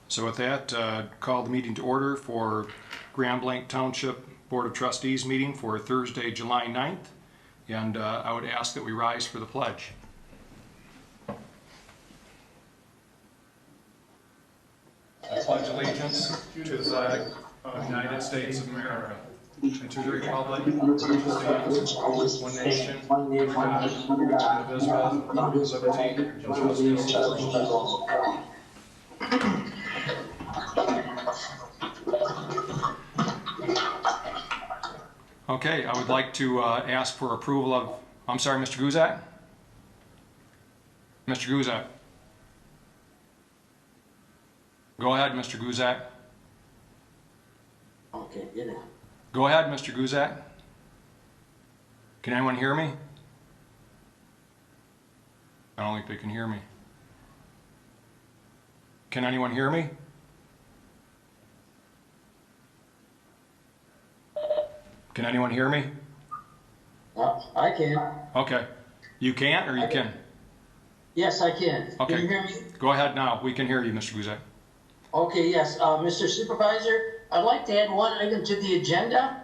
So with that, call the meeting to order for Grand Blanc Township Board of Trustees meeting for Thursday, July 9th. And I would ask that we rise for the pledge. I pledge allegiance to the flag of the United States of America and to the republic which stands one nation, under God, indivisible, with liberty and justice for all. Okay, I would like to ask for approval of, I'm sorry, Mr. Guzak? Mr. Guzak. Go ahead, Mr. Guzak. Okay, you know. Go ahead, Mr. Guzak. Can anyone hear me? I don't think they can hear me. Can anyone hear me? Can anyone hear me? I can. Okay. You can't or you can? Yes, I can. Okay. Can you hear me? Go ahead now. We can hear you, Mr. Guzak. Okay, yes. Mr. Supervisor, I'd like to add one item to the agenda.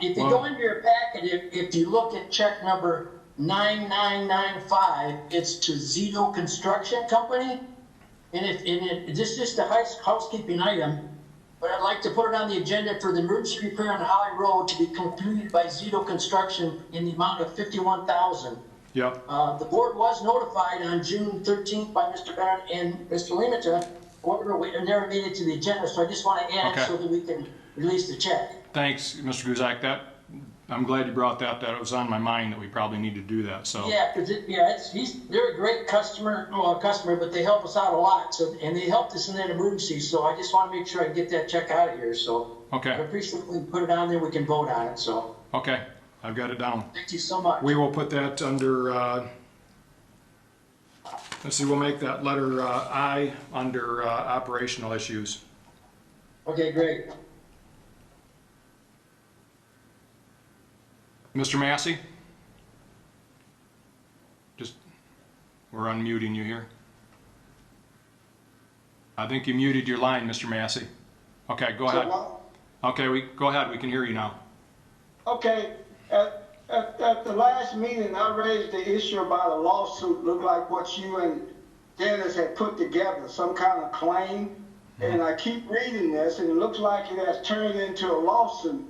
If you go into your packet, if you look at check number 9995, it's to Zito Construction Company. And this is just a housekeeping item, but I'd like to put it on the agenda for the emergency repair on Holly Road to be completed by Zito Construction in the amount of $51,000. Yep. The board was notified on June 13th by Mr. Bennett and Mr. Limita. However, we never made it to the agenda, so I just want to add it so that we can release the check. Thanks, Mr. Guzak. I'm glad you brought that. That was on my mind that we probably need to do that. So yeah, because they're a great customer, but they help us out a lot. So and they helped us in that emergency. So I just want to make sure I get that check out of here. So okay, I appreciate we put it on there. We can vote on it. So okay, I've got it down. Thank you so much. We will put that under. Let's see. We'll make that letter I under operational issues. Okay, great. Mr. Massey? We're unmuting you here. I think you muted your line, Mr. Massey. Okay, go ahead. Okay, go ahead. We can hear you now. Okay, at the last meeting, I raised the issue about a lawsuit, looked like what you and Dennis had put together, some kind of claim. And I keep reading this, and it looks like it has turned into a lawsuit.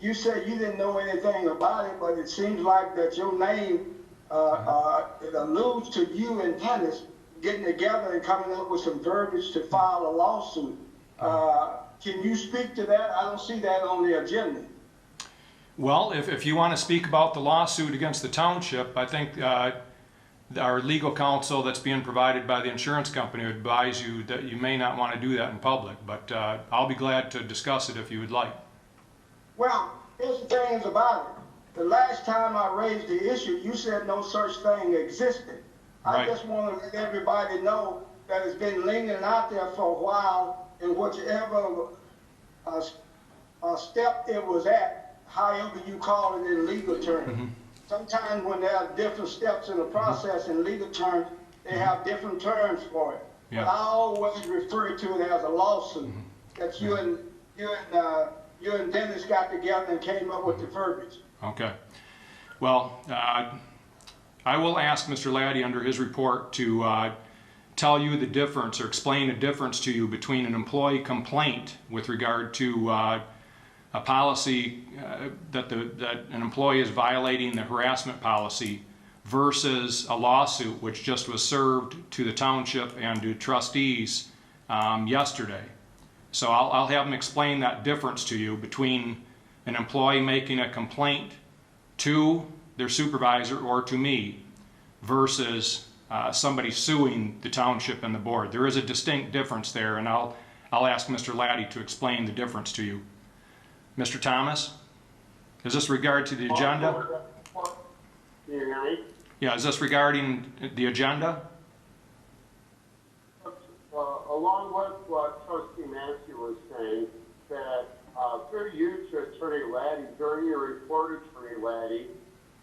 You said you didn't know anything about it, but it seems like that your name it alludes to you and Dennis getting together and coming up with some verbiage to file a lawsuit. Can you speak to that? I don't see that on the agenda. Well, if you want to speak about the lawsuit against the township, I think our legal counsel that's being provided by the insurance company would advise you that you may not want to do that in public, but I'll be glad to discuss it if you would like. Well, here's the thing is about it. The last time I raised the issue, you said no such thing existed. Right. I just want to let everybody know that it's been lingering out there for a while, and whichever step it was at, however you call it in legal terms. Mm-hmm. Sometimes when there are different steps in the process in legal terms, they have different terms for it. Yeah. But I always refer to it as a lawsuit. That's you and Dennis got together and came up with the verbiage. Okay. Well, I will ask Mr. Laddie under his report to tell you the difference or explain the difference to you between an employee complaint with regard to a policy that an employee is violating the harassment policy versus a lawsuit which just was served to the township and to trustees yesterday. So I'll have them explain that difference to you between an employee making a complaint to their supervisor or to me versus somebody suing the township and the board. There is a distinct difference there, and I'll ask Mr. Laddie to explain the difference to you. Mr. Thomas, is this regard to the agenda? Can you hear me? Yeah, is this regarding the agenda? Along with what Trustee Massey was saying, that through you to Attorney Laddie, during your report, Attorney Laddie,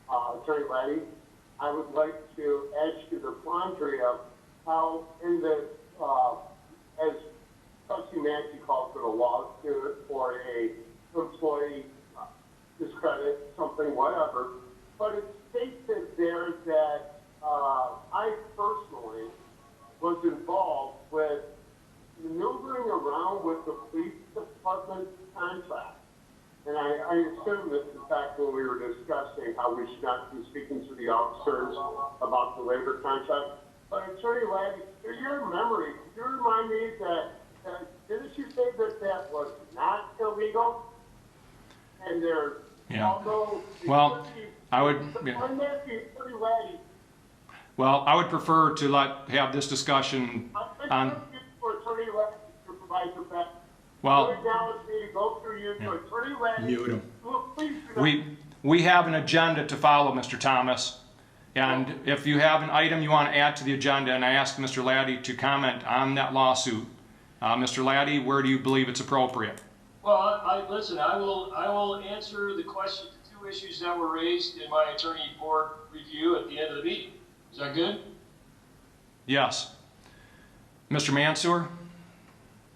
I would like to ask you the quandary of how in the, as Trustee Massey calls it a lawsuit or a employee discredit, something, whatever. But it states it there that I personally was involved with maneuvering around with the police department contract. And I assume this is back when we were discussing how we should not be speaking to the officers about the labor contract. But Attorney Laddie, to your memory, could you remind me that didn't you say that that was not illegal? And there, although well, I would. Well, I would prefer to have this discussion on. Well, mute him. We have an agenda to follow, Mr. Thomas, and if you have an item you want to add to the agenda, and I ask Mr. Laddie to comment on that lawsuit, Mr. Laddie, where do you believe it's appropriate? Well, listen. I will answer the question, the two issues that were raised in my attorney board review at the end of the meeting. Is that good? Yes. Mr. Mansour?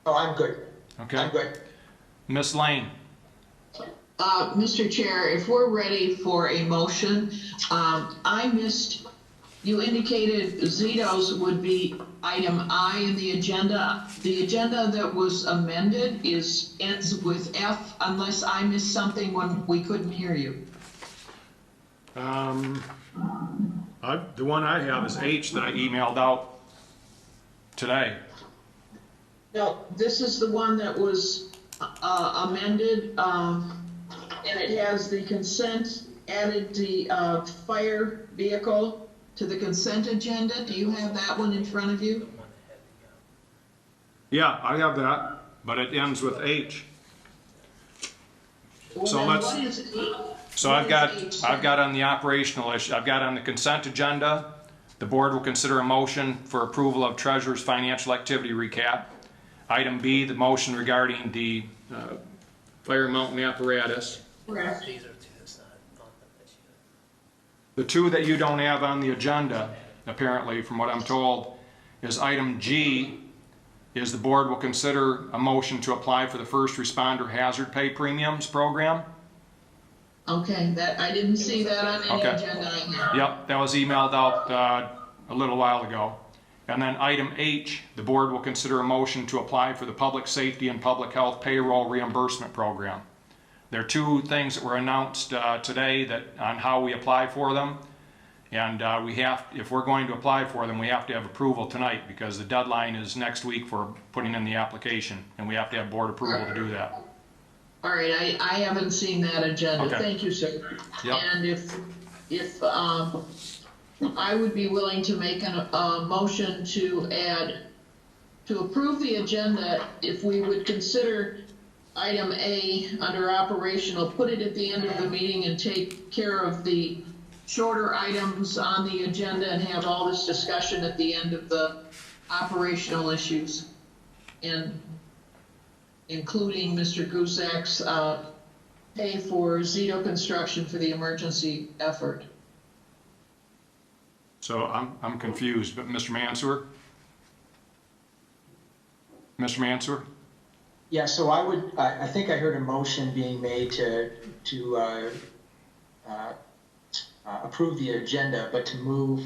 Oh, I'm good. Okay. I'm good. Ms. Lane? Mr. Chair, if we're ready for a motion, I missed, you indicated Zito's would be item I in the agenda. The agenda that was amended ends with F, unless I missed something when we couldn't hear you. The one I have is H that I emailed out today. No, this is the one that was amended, and it has the consent, added the fire vehicle to the consent agenda. Do you have that one in front of you? Yeah, I have that, but it ends with H. Well, So then let's. what is H? So What I've is H? got on the operational issue, I've got on the consent agenda, the board will consider a motion for approval of treasurer's financial activity recap. Item B, the motion regarding the fire mountain apparatus. Correct. The two that you don't have on the agenda, apparently, from what I'm told, is item G, is the board will consider a motion to apply for the first responder hazard pay premiums program. Okay, that, I didn't see that on any Okay. agenda I have. Yep, that was emailed out a little while ago. And then item H, the board will consider a motion to apply for the public safety and public health payroll reimbursement program. There are two things that were announced today that on how we apply for them. And we have, if we're going to apply for them, we have to have approval tonight because the deadline is next week for putting in the application, and we have to have board approval to do that. All right, I haven't seen that agenda. Okay. Thank you, sir. Yep. And if I would be willing to make a motion to approve the agenda if we would consider item A under operational, put it at the end of the meeting and take care of the shorter items on the agenda and have all this discussion at the end of the operational issues, and including Mr. Gusak's pay for Zito Construction for the emergency effort. So I'm confused, but Mr. Mansour? Mr. Mansour? Yeah, so I think I heard a motion being made to approve the agenda, but to move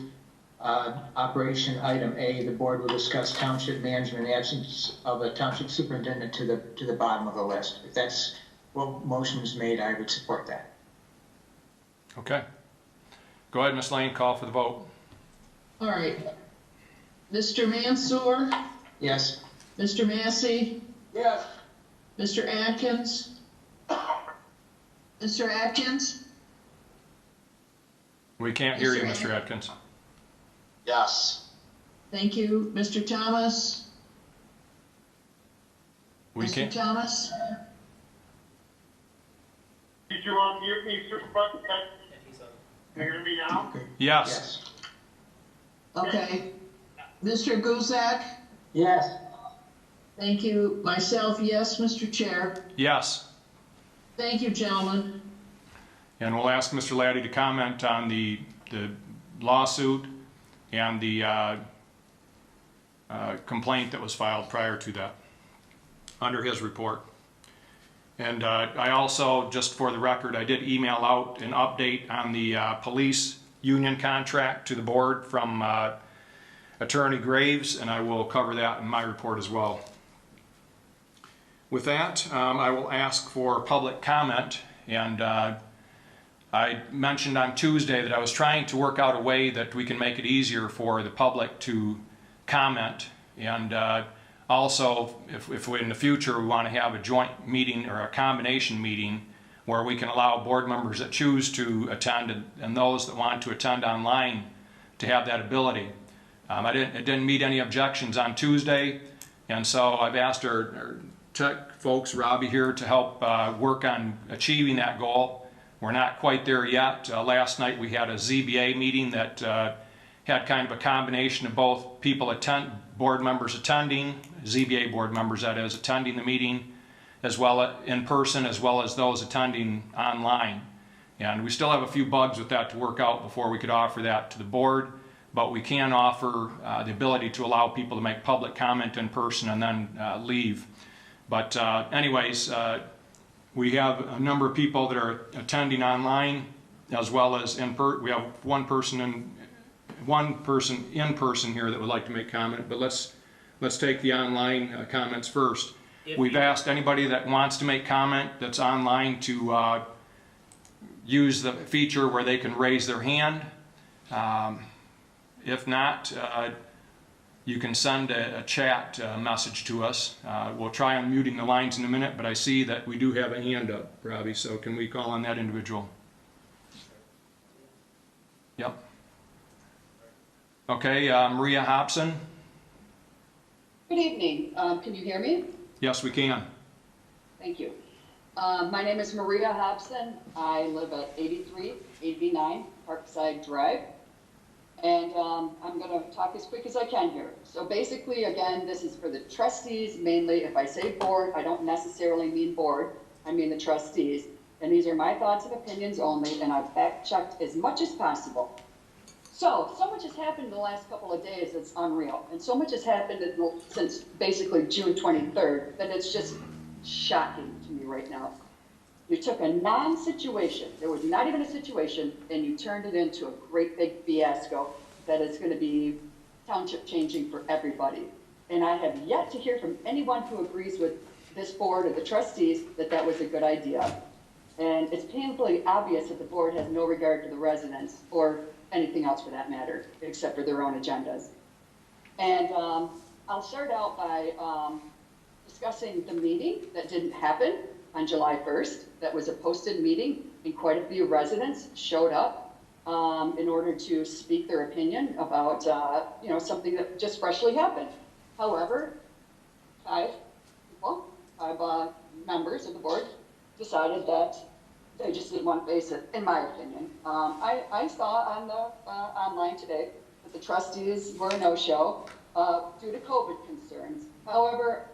operation item A, the board will discuss township management in absence of a township superintendent to the bottom of the list. If that's what motion is made, I would support that. Okay. Go ahead, Ms. Lane, call for the vote. All right. Mr. Mansour, Yes. Mr. Massey, Yes. Mr. Atkins, Mr. Atkins, We can't hear you, Mr. Atkins. Yes. thank you. Mr. Thomas, We Mr. can't. Thomas, Did you unmute me, Supervisor? Can you hear me now? Yes. Yes. okay. Mr. Gusak, Yes. thank you. Myself, yes, Mr. Chair. Yes. Thank you, gentlemen. And we'll ask Mr. Laddie to comment on the lawsuit and the complaint that was filed prior to that. under his report. And I also, just for the record, I did email out an update on the police union contract to the board from Attorney Graves, and I will cover that in my report as well. With that, I will ask for public comment, and I mentioned on Tuesday that I was trying to work out a way that we can make it easier for the public to comment, and also if we, in the future, we want to have a joint meeting or a combination meeting where we can allow board members that choose to attend and those that want to attend online to have that ability. It didn't meet any objections on Tuesday, and so I've asked our tech folks, Robbie here, to help work on achieving that goal. We're not quite there yet. Last night we had a ZBA meeting that had kind of a combination of both board members attending, ZBA board members that is, attending the meeting, as well in person, as well as those attending online. And we still have a few bugs with that to work out before we could offer that to the board, but we can offer the ability to allow people to make public comment in person and then leave. But anyways, we have a number of people that are attending online, as well as we have one person in person here that would like to make comment. But let's take the online comments first. We've asked anybody that wants to make comment that's online to use the feature where they can raise their hand. If not, you can send a chat message to us. We'll try unmuting the lines in a minute, but I see that we do have a hand up, Robbie, so can we call on that individual? Yep. Okay, Maria Hobson. Good evening. Can you hear me? Yes, we can. Thank you. My name is Maria Hobson. I live at 8389 Parkside Drive. And I'm going to talk as quick as I can here. So basically, again, this is for the trustees mainly. If I say board, I don't necessarily mean board. I mean the trustees. And these are my thoughts and opinions only, and I've fact-checked as much as possible. So much has happened in the last couple of days, it's unreal. And so much has happened since basically June 23rd that it's just shocking to me right now. You took a non-situation, there was not even a situation, and you turned it into a great big fiasco that is going to be township changing for everybody. And I have yet to hear from anyone who agrees with this board or the trustees that that was a good idea. And it's painfully obvious that the board has no regard to the residents or anything else for that matter, except for their own agendas. And I'll start out by discussing the meeting that didn't happen on July 1st. That was a posted meeting, and quite a few residents showed up in order to speak their opinion about something that just freshly happened. However, five members of the board decided that they just didn't want to face it, in my opinion. I saw on the online today that the trustees were a no-show due to COVID concerns. However,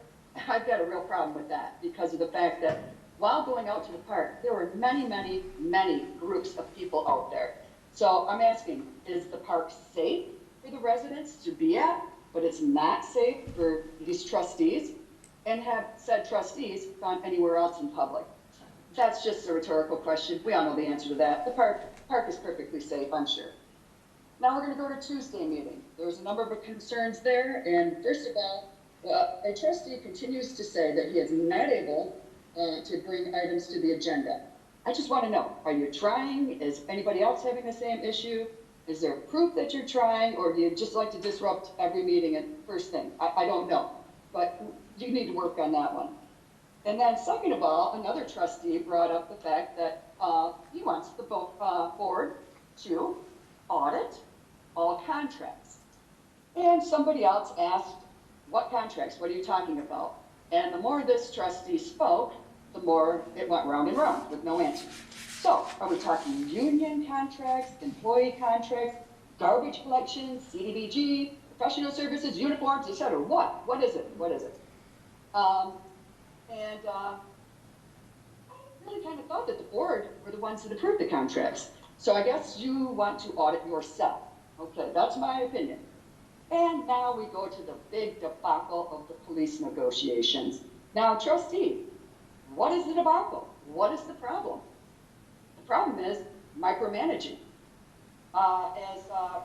I've got a real problem with that because of the fact that while going out to the park, there were many, many, many groups of people out there. So I'm asking, is the park safe for the residents to be at, but it's not safe for these trustees? And have said trustees gone anywhere else in public? That's just a rhetorical question. We all know the answer to that. The park is perfectly safe, I'm sure. Now we're going to go to Tuesday meeting. There's a number of concerns there, and first of all, a trustee continues to say that he is not able to bring items to the agenda. I just want to know, are you trying? Is anybody else having the same issue? Is there proof that you're trying, or do you just like to disrupt every meeting at first thing? I don't know, but you need to work on that one. And then second of all, another trustee brought up the fact that he wants the board to audit all contracts. And somebody else asked, what contracts? What are you talking about? And the more this trustee spoke, the more it went round and round with no answer. So, are we talking union contracts, employee contracts, garbage collection, CDBG, professional services, uniforms, etc.? What is it? What is it? I really kind of thought that the board were the ones that approved the contracts. So I guess you want to audit yourself. Okay, that's my opinion. And now we go to the big debacle of the police negotiations. Now, trustee, what is it about them? What is the problem? The problem is micromanaging. As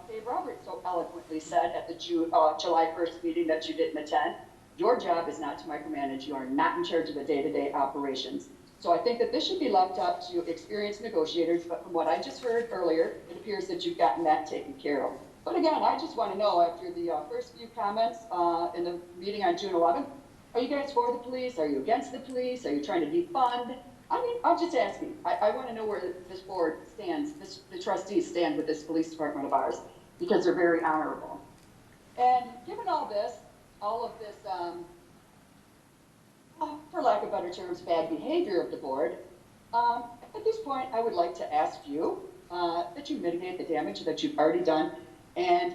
Dave Roberts so eloquently said at the July 1st meeting that you didn't attend, your job is not to micromanage. You are not in charge of the day-to-day operations. So I think that this should be left up to experienced negotiators, but from what I just heard earlier, it appears that you've gotten that taken care of. But again, I just want to know, after the first few comments in the meeting on June 11th, are you guys for the police? Are you against the police? Are you trying to defund? I mean, I'm just asking. I want to know where this board stands, the trustees stand with this police department of ours, because they're very honorable. And given all of this, for lack of better terms, bad behavior of the board, at this point, I would like to ask you that you mitigate the damage that you've already done and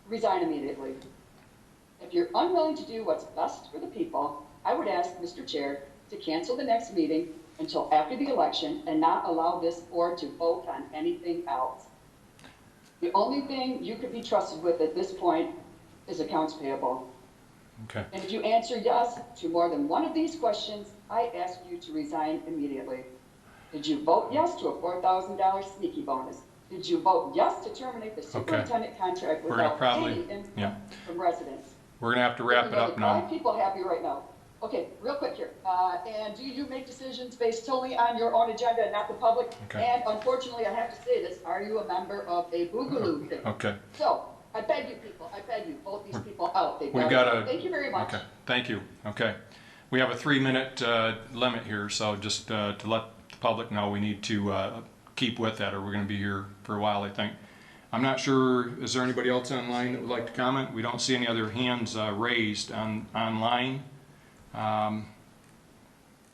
resign immediately. If you're unwilling to do what's best for the people, I would ask Mr. Chair to cancel the next meeting until after the election and not allow this board to vote on anything else. The only thing you could be trusted with at this point is accounts payable. Okay. And if you answer yes to more than one of these questions, I ask you to resign immediately. Did you vote yes to a $4,000 sneaky bonus? Did you vote yes to terminate the superintendent contract without any input from residents? We're going to have to wrap it up now. 5 people happy right now. Okay, real quick here. And do you make decisions based solely on your own agenda and not the public? Okay. And unfortunately, I have to say this, are you a member of a boogaloo thing? Okay. So, I beg you people, vote these people out. Thank you very much. Okay, thank you. Okay. We have a 3-minute limit here, so just to let the public know, we need to keep with that, or we're going to be here for a while, I think. I'm not sure, is there anybody else online that would like to comment? We don't see any other hands raised online.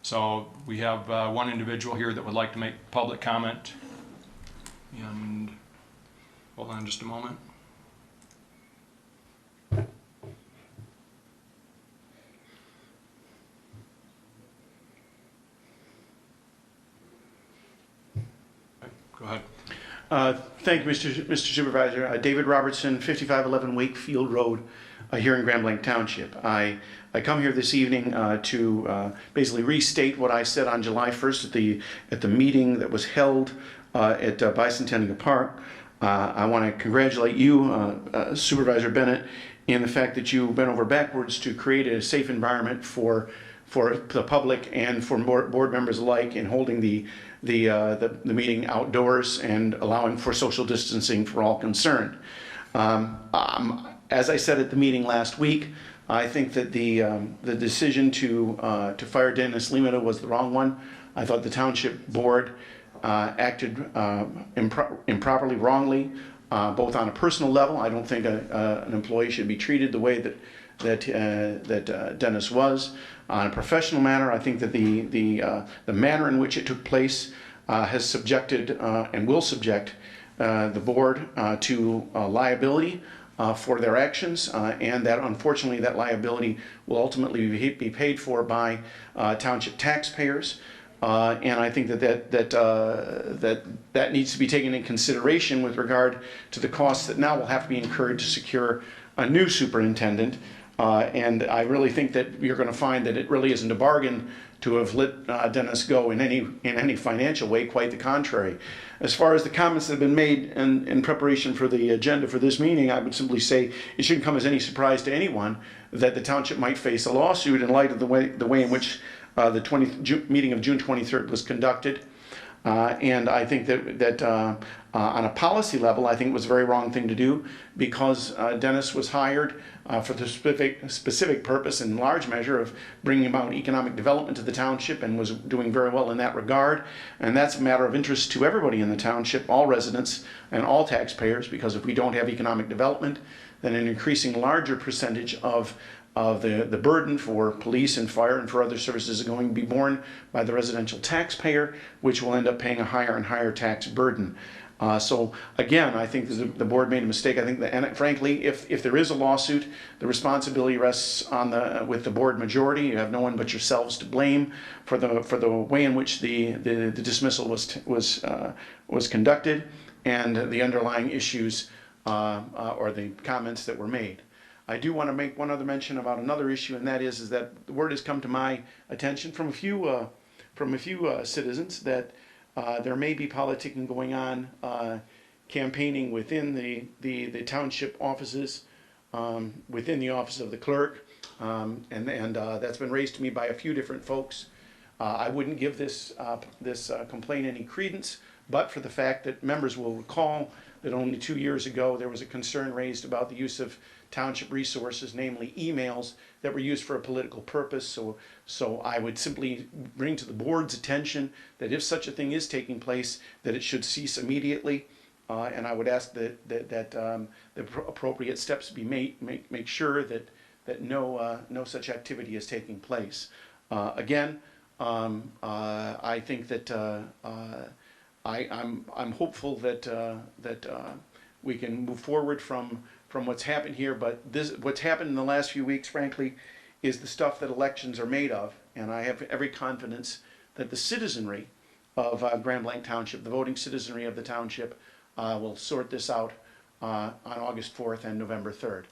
So we have one individual here that would like to make public comment. And hold on just a moment. Go ahead. Thank you, Mr. Supervisor. David Robertson, 5511 Wakefield Road, here in Grand Blanc Township. I come here this evening to basically restate what I said on July 1st at the meeting that was held at Bicentennial Park. I want to congratulate you, Supervisor Bennett, in the fact that you bent over backwards to create a safe environment for the public and for board members alike in holding the meeting outdoors and allowing for social distancing for all concerned. As I said at the meeting last week, I think that the decision to fire Dennis Limita was the wrong one. I thought the township board acted improperly, wrongly, both on a personal level. I don't think an employee should be treated the way that Dennis was. On a professional matter, I think that the manner in which it took place has subjected and will subject the board to liability for their actions, and that unfortunately that liability will ultimately be paid for by township taxpayers. And I think that needs to be taken into consideration with regard to the costs that now will have to be incurred to secure a new superintendent. And I really think that you're going to find that it really isn't a bargain to have let Dennis go in any financial way. Quite the contrary. As far as the comments that have been made in preparation for the agenda for this meeting, I would simply say it shouldn't come as any surprise to anyone that the township might face a lawsuit in light of the way in which the meeting of June 23rd was conducted. And I think that on a policy level, I think it was a very wrong thing to do, because Dennis was hired for the specific purpose, in large measure, of bringing about economic development to the township, and was doing very well in that regard. And that's a matter of interest to everybody in the township, all residents and all taxpayers, because if we don't have economic development, then an increasing larger percentage of the burden for police and fire and for other services is going to be borne by the residential taxpayer, which will end up paying a higher and higher tax burden. So again, I think the board made a mistake. I think that, and frankly, if there is a lawsuit, the responsibility rests with the board majority. You have no one but yourselves to blame for the way in which the dismissal was conducted, and the underlying issues or the comments that were made. I do want to make one other mention about another issue, and that is that the word has come to my attention from a few citizens that there may be politicking going on, campaigning within the township offices, within the office of the clerk, and that's been raised to me by a few different folks. I wouldn't give this complaint any credence, but for the fact that members will recall that only 2 years ago there was a concern raised about the use of township resources, namely emails that were used for a political purpose. So I would simply bring to the board's attention that if such a thing is taking place, that it should cease immediately. And I would ask that the appropriate steps be made, make sure that no such activity is taking place. Again, I think that I'm hopeful that we can move forward from what's happened here. But what's happened in the last few weeks, frankly, is the stuff that elections are made of. And I have every confidence that the citizenry of Grand Blanc Township, the voting citizenry of the township, will sort this out on August 4th and November 3rd.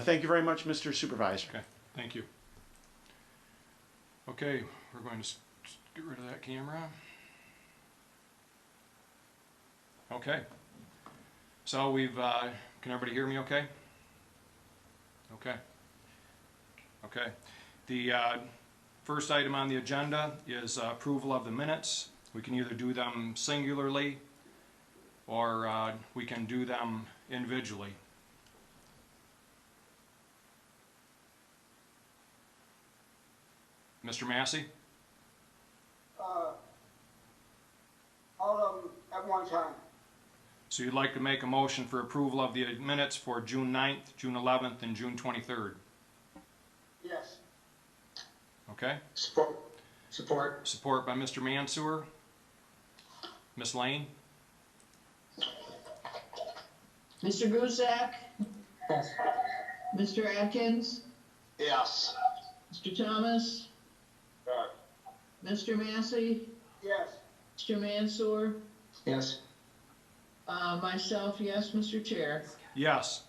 Thank you very much, Mr. Supervisor. Okay, thank you. Okay, we're going to get rid of that camera. Okay. So we've, can everybody hear me okay? Okay. Okay. The first item on the agenda is approval of the minutes. We can either do them singularly or we can do them individually. Mr. Massey? All of them at one time. So you'd like to make a motion for approval of the minutes for June 9th, June 11th, and June 23rd? Yes. Okay. Support. Support. Support by Mr. Mansour. Ms. Lane? Mr. Gusak, Yes. Mr. Atkins, Yes. Mr. Thomas, Yes. Mr. Massey, Yes. Mr. Mansour, Yes. myself, yes, Mr. Chair. Yes.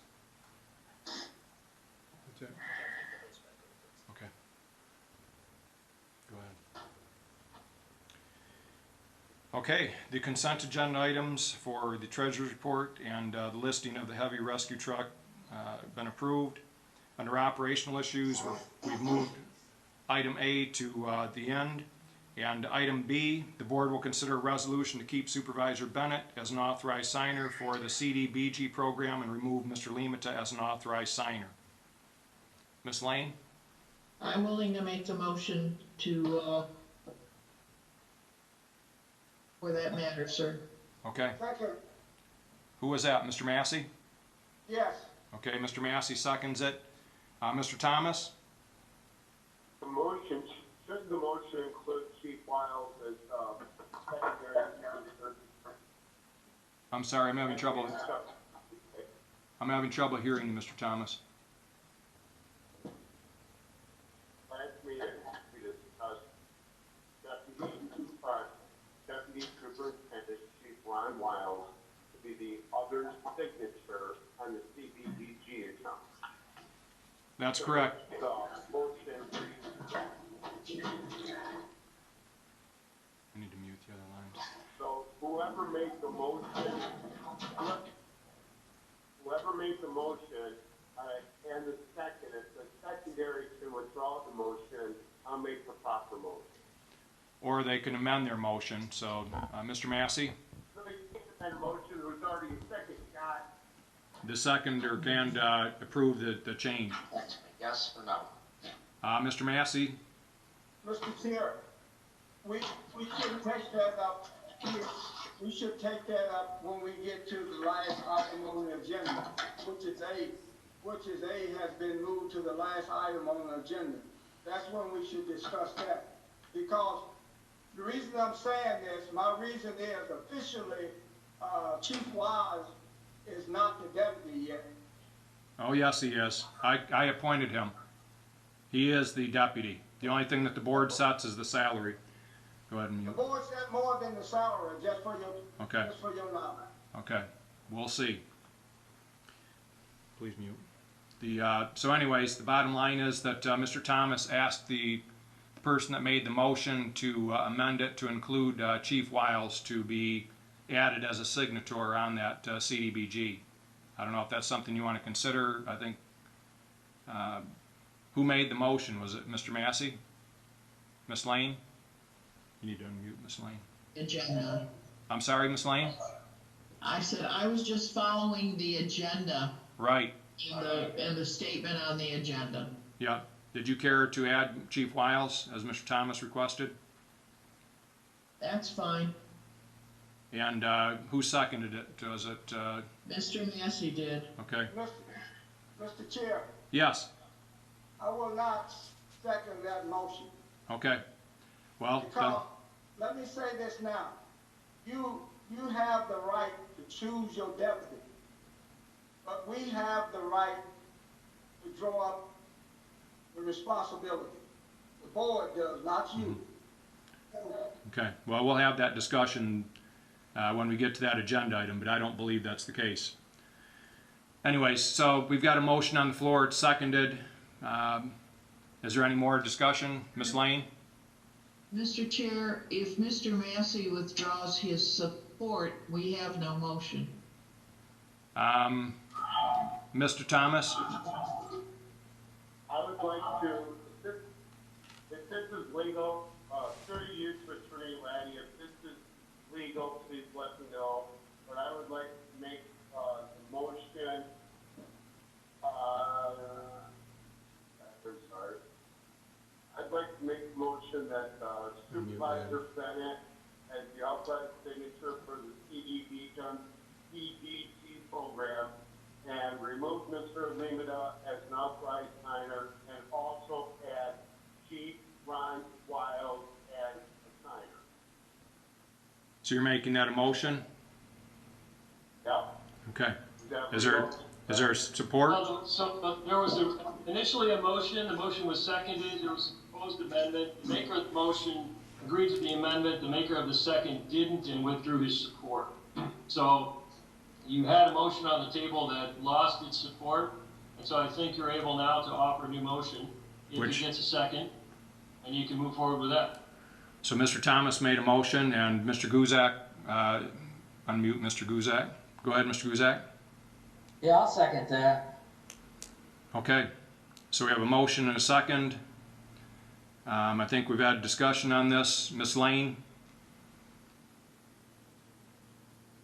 That's it. Okay. Go ahead. Okay, the consent agenda items for the treasurer's report and the listing of the heavy rescue truck been approved. Under operational issues, we've moved item A to the end. And item B, the board will consider a resolution to keep Supervisor Bennett as an authorized signer for the CDBG program and remove Mr. Limata as an authorized signer. Ms. Lane? I'm willing to make the motion to, for that matter, sir. Okay. Second. Who was that? Mr. Massey? Yes. Okay, Mr. Massey seconds it. Mr. Thomas? The motion, should the motion include Chief Wiles as secondary? I'm sorry, I'm having trouble hearing you, Mr. Thomas. Last meeting, we discussed Deputy Superintendent Chief Ron Wiles to be the other signature on the CDBG account. That's correct. The motion I need to mute the other lines. So whoever made the motion and the second, if the secondary can withdraw the motion, I'll make the proper motion. Or they can amend their motion. So, Mr. Massey? So you can't amend a motion, there was already a second shot. The seconder can approve the change. Yes or no? Mr. Massey? Mr. Chair, we should take that up here. We should take that up when we get to the last item on the agenda, which is A has been moved to the last item on the agenda. That's when we should discuss that. Because the reason I'm saying this, my reason is officially, Chief Wise is not the deputy yet. Oh, yes, he is. I appointed him. He is the deputy. The only thing that the board sets is the salary. Go ahead and The mute. board set more than the salary, just for your knowledge. Okay. We'll see. Please mute. So anyways, the bottom line is that Mr. Thomas asked the person that made the motion to amend it to include Chief Wiles to be added as a signator on that CDBG. I don't know if that's something you want to consider. I think, who made the motion? Was it Mr. Massey? Miss Lane? You need to unmute Miss Lane. Agenda. I'm sorry, Miss Lane? I said I was just following the agenda Right. and the statement on the agenda. Yeah. Did you care to add Chief Wiles as Mr. Thomas requested? That's fine. And who seconded it? Was it, Mr. Massey did. okay. Mr. Chair, Yes. I will not second that motion. Okay. Well, then, Because, let me say this now, you have the right to choose your deputy, but we have the right to draw up the responsibility. The board does, not you. okay. Well, we'll have that discussion when we get to that agenda item, but I don't believe that's the case. Anyways, so we've got a motion on the floor. It's seconded. Is there any more discussion? Ms. Lane? Mr. Chair, if Mr. Massey withdraws his support, we have no motion. Mr. Thomas? I would like to, if this is legal, through you to Attorney Laddie, if this is legal, please let me know. But I would like to make the motion, I'm sorry. I'd like to make a motion that Supervisor Bennett as the outside signature for the CDBG program and remove Mr. Limita as an authorized signer and also add Chief Ron Wiles as a signer. So you're making that a motion? Yeah. Okay. Is there support? There was initially a motion, the motion was seconded, there was a proposed amendment, the maker of the motion agreed to the amendment, the maker of the second didn't and withdrew his support. So you had a motion on the table that lost its support, and so I think you're able now to offer a new motion if it gets a second, and you can move forward with that. So Mr. Thomas made a motion, and Mr. Guzak, unmute Mr. Guzak. Go ahead, Mr. Guzak. Yeah, I'll second that. Okay, so we have a motion and a second. I think we've had a discussion on this. Ms. Lane?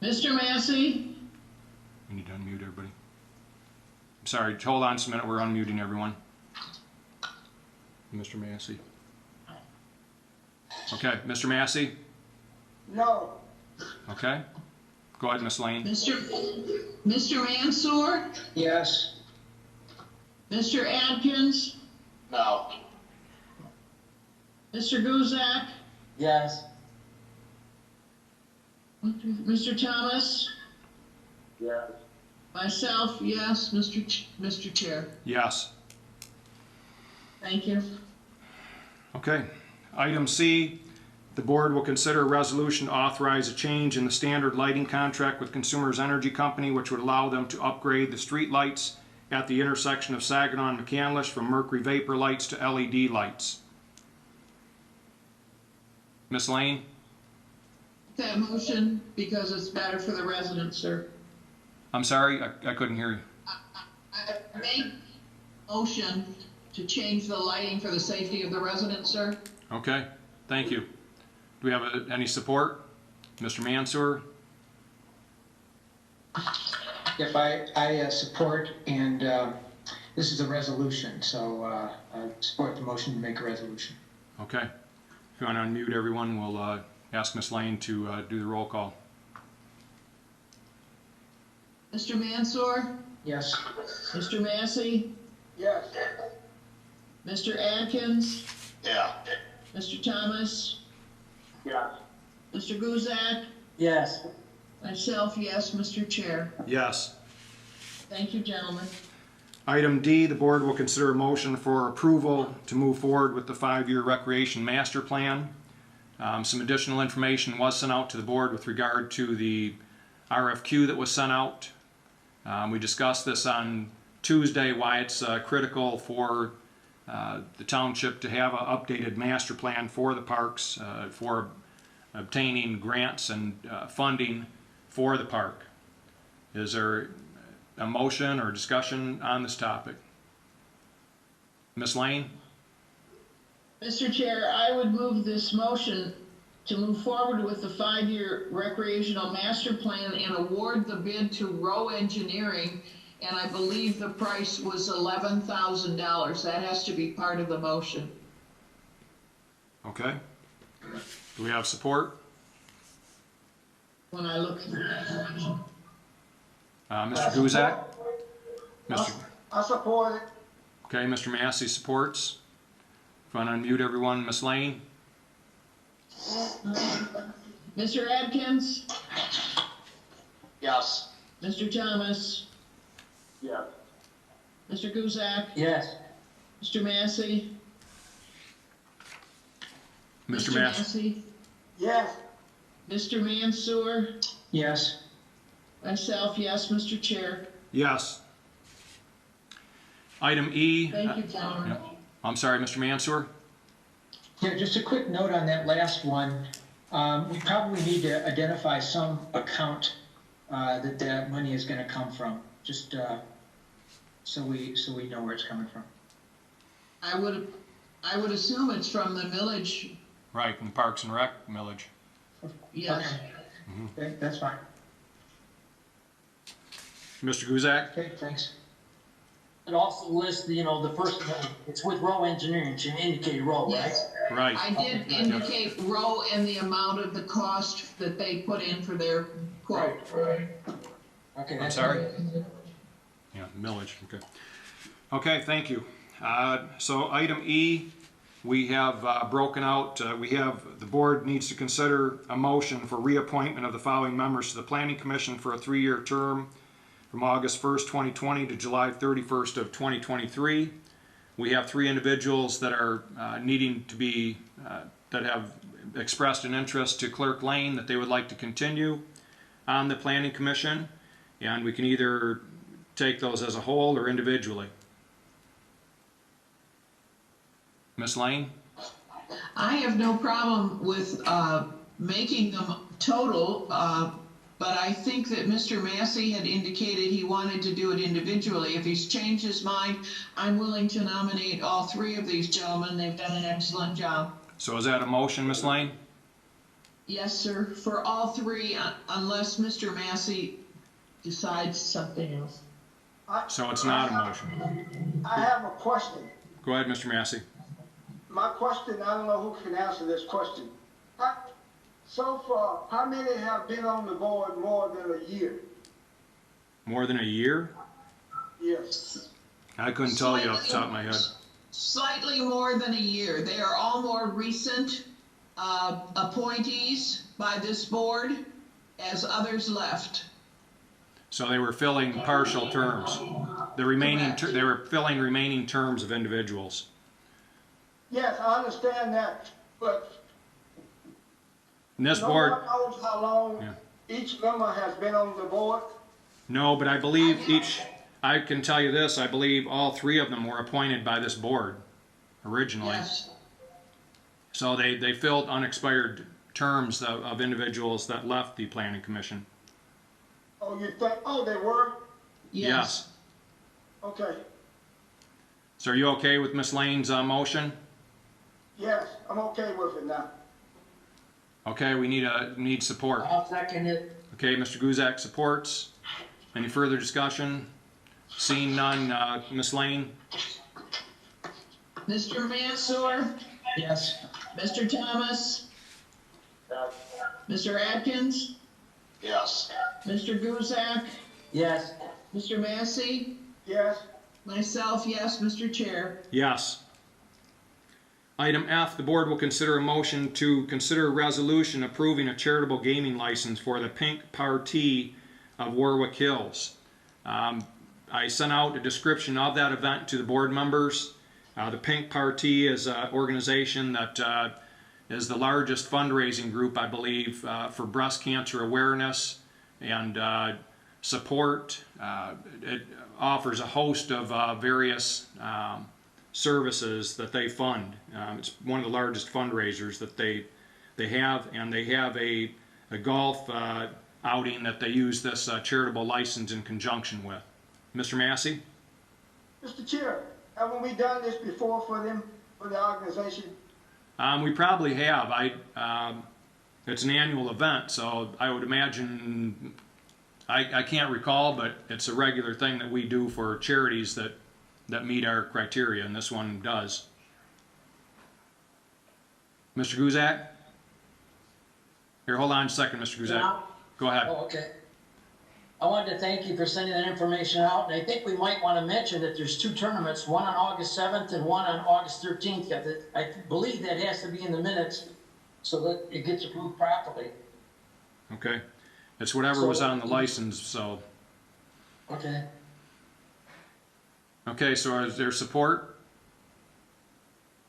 Mr. Massey? We need to unmute everybody. I'm sorry, hold on just a minute, we're unmuting everyone. Mr. Massey. Okay, Mr. Massey? No. Okay. Go ahead, Ms. Lane. Mr. Mansour? Yes. Mr. Adkins? No. Mr. Guzak? Yes. Mr. Thomas? Yes. Myself, yes. Mr. Chair. Yes. Thank you. Okay. Item C, the board will consider a resolution to authorize a change in the standard lighting contract with Consumers Energy Company, which would allow them to upgrade the street lights at the intersection of Saginaw and McCandless from mercury vapor lights to LED lights. Ms. Lane? That motion because it's better for the residents, sir. I'm sorry, I couldn't hear you. I make motion to change the lighting for the safety of the residents, sir. Okay, thank you. Do we have any support? Mr. Mansour? If I support, and this is a resolution, so I support the motion to make a resolution. Okay. If you want to unmute everyone, we'll ask Ms. Lane to do the roll call. Mr. Mansour? Yes. Mr. Massey? Yes. Mr. Adkins? Yeah. Mr. Thomas? Yes. Mr. Guzak? Yes. Myself, yes, Mr. Chair. Yes. Thank you, gentlemen. Item D, the board will consider a motion for approval to move forward with the 5-year recreation master plan. Some additional information was sent out to the board with regard to the RFQ that was sent out. We discussed this on Tuesday why it's critical for the township to have an updated master plan for the parks, for obtaining grants and funding for the park. Is there a motion or discussion on this topic? Ms. Lane? Mr. Chair, I would move this motion to move forward with the 5-year recreational master plan and award the bid to Rowe Engineering, and I believe the price was $11,000. That has to be part of the motion. Okay. Do we have support? When I look through that motion. Mr. Guzak? Mr. I support it. Okay, Mr. Massey supports. If you want to unmute everyone, Ms. Lane? Mr. Adkins? Yes. Mr. Thomas? Yes. Mr. Guzak? Yes. Mr. Massey? Mr. Massey? Massey? Yes. Mr. Mansour? Yes. Myself, yes, Mr. Chair. Yes. Item E. Thank you, gentlemen. Yeah. I'm sorry, Mr. Mansour? Yeah, just a quick note on that last one. We probably need to identify some account that that money is going to come from, just so we know where it's coming from. I would assume it's from the millage. Right, from the Parks and Rec millage. Yes. Okay, that's fine. Mr. Guzak? Okay, thanks. It also lists, you know, the first, it's with Rowe Engineering, you indicated Rowe, right? Yes. Right. I did indicate Rowe and the amount of the cost that they put in for their quote. Okay. I'm that's sorry? right. Yeah, millage, okay. Okay, thank you. So item E, we have broken out, the board needs to consider a motion for reappointment of the following members to the Planning Commission for a 3-year term from August 1st, 2020 to July 31st of 2023. We have 3 individuals that are needing to be, that have expressed an interest to Clerk Lane that they would like to continue on the Planning Commission, and we can either take those as a whole or individually. Ms. Lane? I have no problem with making them total, but I think that Mr. Massey had indicated he wanted to do it individually. If he's changed his mind, I'm willing to nominate all 3 of these gentlemen. They've done an excellent job. So is that a motion, Ms. Lane? Yes, sir, for all 3, unless Mr. Massey decides something else. So it's not a motion. I have a question. Go ahead, Mr. Massey. My question, I don't know who can answer this question. So far, how many have been on the board more than a year? More than a year? Yes. I couldn't tell you off the top of my head. Slightly more than a year. They are all more recent appointees by this board as others left. So they were filling partial terms. The remaining, they were filling remaining terms of individuals. Yes, I understand that, but And this no board, one knows how long Yeah. each member has been on the board. no, but I believe I can tell you this, I believe all 3 of them were appointed by this board originally. Yes. So they filled unexpired terms of individuals that left the Planning Commission. Oh, you think, oh, they were? Yes. Okay, So are you okay with Ms. Lane's motion? yes, I'm okay with it now. Okay, we need support. I'll second it. Okay, Mr. Guzak supports. Any further discussion? Seeing none, Ms. Lane? Mr. Mansour, Yes. Mr. Thomas, Yes. Mr. Atkins, Yes. Mr. Guzak, Yes. Mr. Massey, Yes, myself, yes, Mr. Chair. Yes. Item F, the board will consider a motion to consider a resolution approving a charitable gaming license for the Pink Party of Warwick Hills. I sent out a description of that event to the board members. The Pink Party is an organization that is the largest fundraising group, I believe, for breast cancer awareness and support. offers a host of various services that they fund. It's one of the largest fundraisers that they have, and they have a golf outing that they use this charitable license in conjunction with. Mr. Massey? Mr. Chair, haven't we done this before for them, for the organization? We probably have. It's an annual event, so I would imagine, I can't recall, but it's a regular thing that we do for charities that meet our criteria, and this one does. Mr. Guzak? Here, hold on a second, Mr. Guzak. Yeah. Go ahead. Oh, okay. I wanted to thank you for sending that information out, and I think we might want to mention that there's 2 tournaments, one on August 7th and one on August 13th. I believe that has to be in the minutes so that it gets approved properly. Okay. It's whatever was on the license, so. Okay. Okay, so is there support?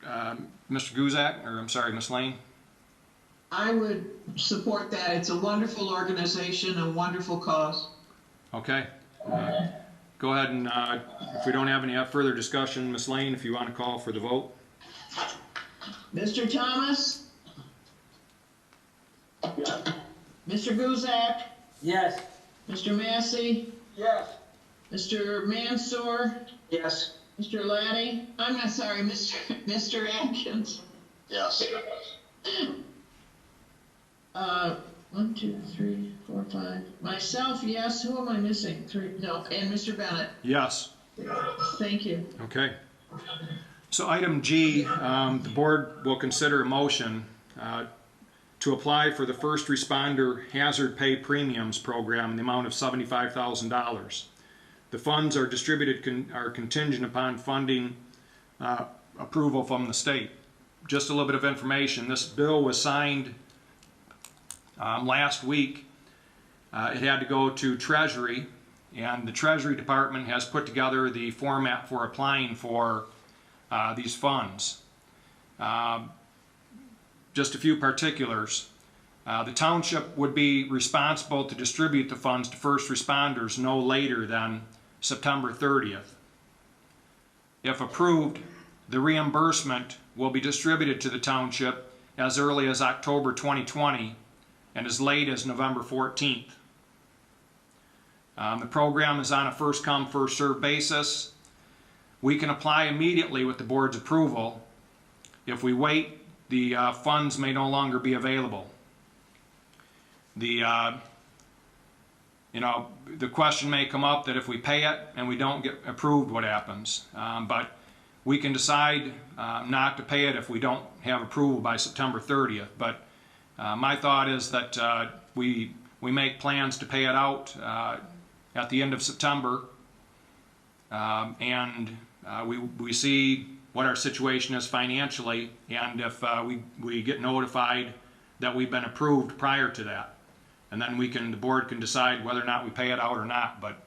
Mr. Guzak, or I'm sorry, Ms. Lane? I would support that. It's a wonderful organization, a wonderful cause. Okay. Go ahead and, if we don't have any further discussion, Ms. Lane, if you want to call for the vote. Mr. Thomas? Yes. Mr. Guzak? Yes. Mr. Massey? Yes. Mr. Mansour? Yes. Mr. Laddie? I'm not sorry, Mr. Atkins? Yes. 1, 2, 3, 4, 5. Myself, yes. Who am I missing? 3. No. And Mr. Bennett. Yes. Thank you. Okay. So item G, the board will consider a motion to apply for the first responder hazard pay premiums program in the amount of $75,000. The funds are are contingent upon funding approval from the state. Just a little bit of information. This bill was signed last week. It had to go to Treasury, and the Treasury Department has put together the format for applying for these funds. Just a few particulars. The township would be responsible to distribute the funds to first responders no later than September 30th. If approved, the reimbursement will be distributed to the township as early as October 2020 and as late as November 14th. The program is on a first-come, first-served basis. We can apply immediately with the board's approval. If we wait, the funds may no longer be available. The question may come up that if we pay it and we don't get approved, what happens? But we can decide not to pay it if we don't have approval by September 30th. But my thought is that we make plans to pay it out at the end of September, and we see what our situation is financially, and if we get notified that we've been approved prior to that, and then the board can decide whether or not we pay it out or not. But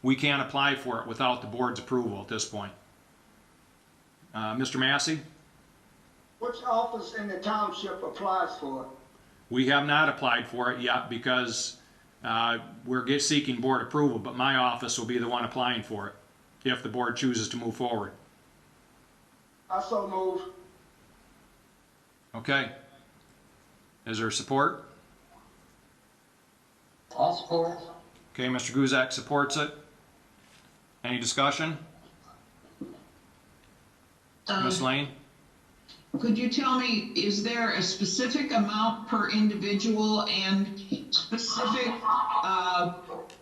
we can't apply for it without the board's approval at this point. Mr. Massey? Which office in the township applies for it? We have not applied for it yet because we're seeking board approval, but my office will be the one applying for it if the board chooses to move forward. I so move. Okay. Is there support? I'll support. Okay, Mr. Guzak supports it. Any discussion? Ms. Lane? Could you tell me, is there a specific amount per individual and specific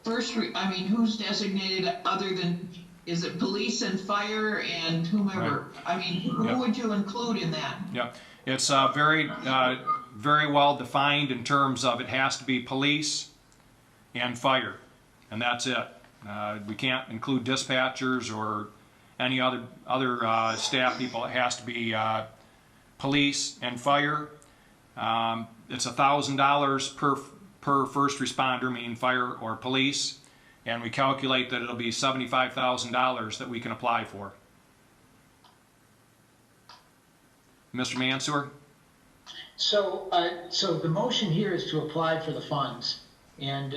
who's designated other than, is it police and fire and whomever? Right. I mean, who would you include in that? Yeah, it's very well defined in terms of it has to be police and fire, and that's it. We can't include dispatchers or any other staff people. It has to be police and fire. It's $1,000 per first responder, meaning fire or police, and we calculate that it'll be $75,000 that we can apply for. Mr. Mansour? So the motion here is to apply for the funds, and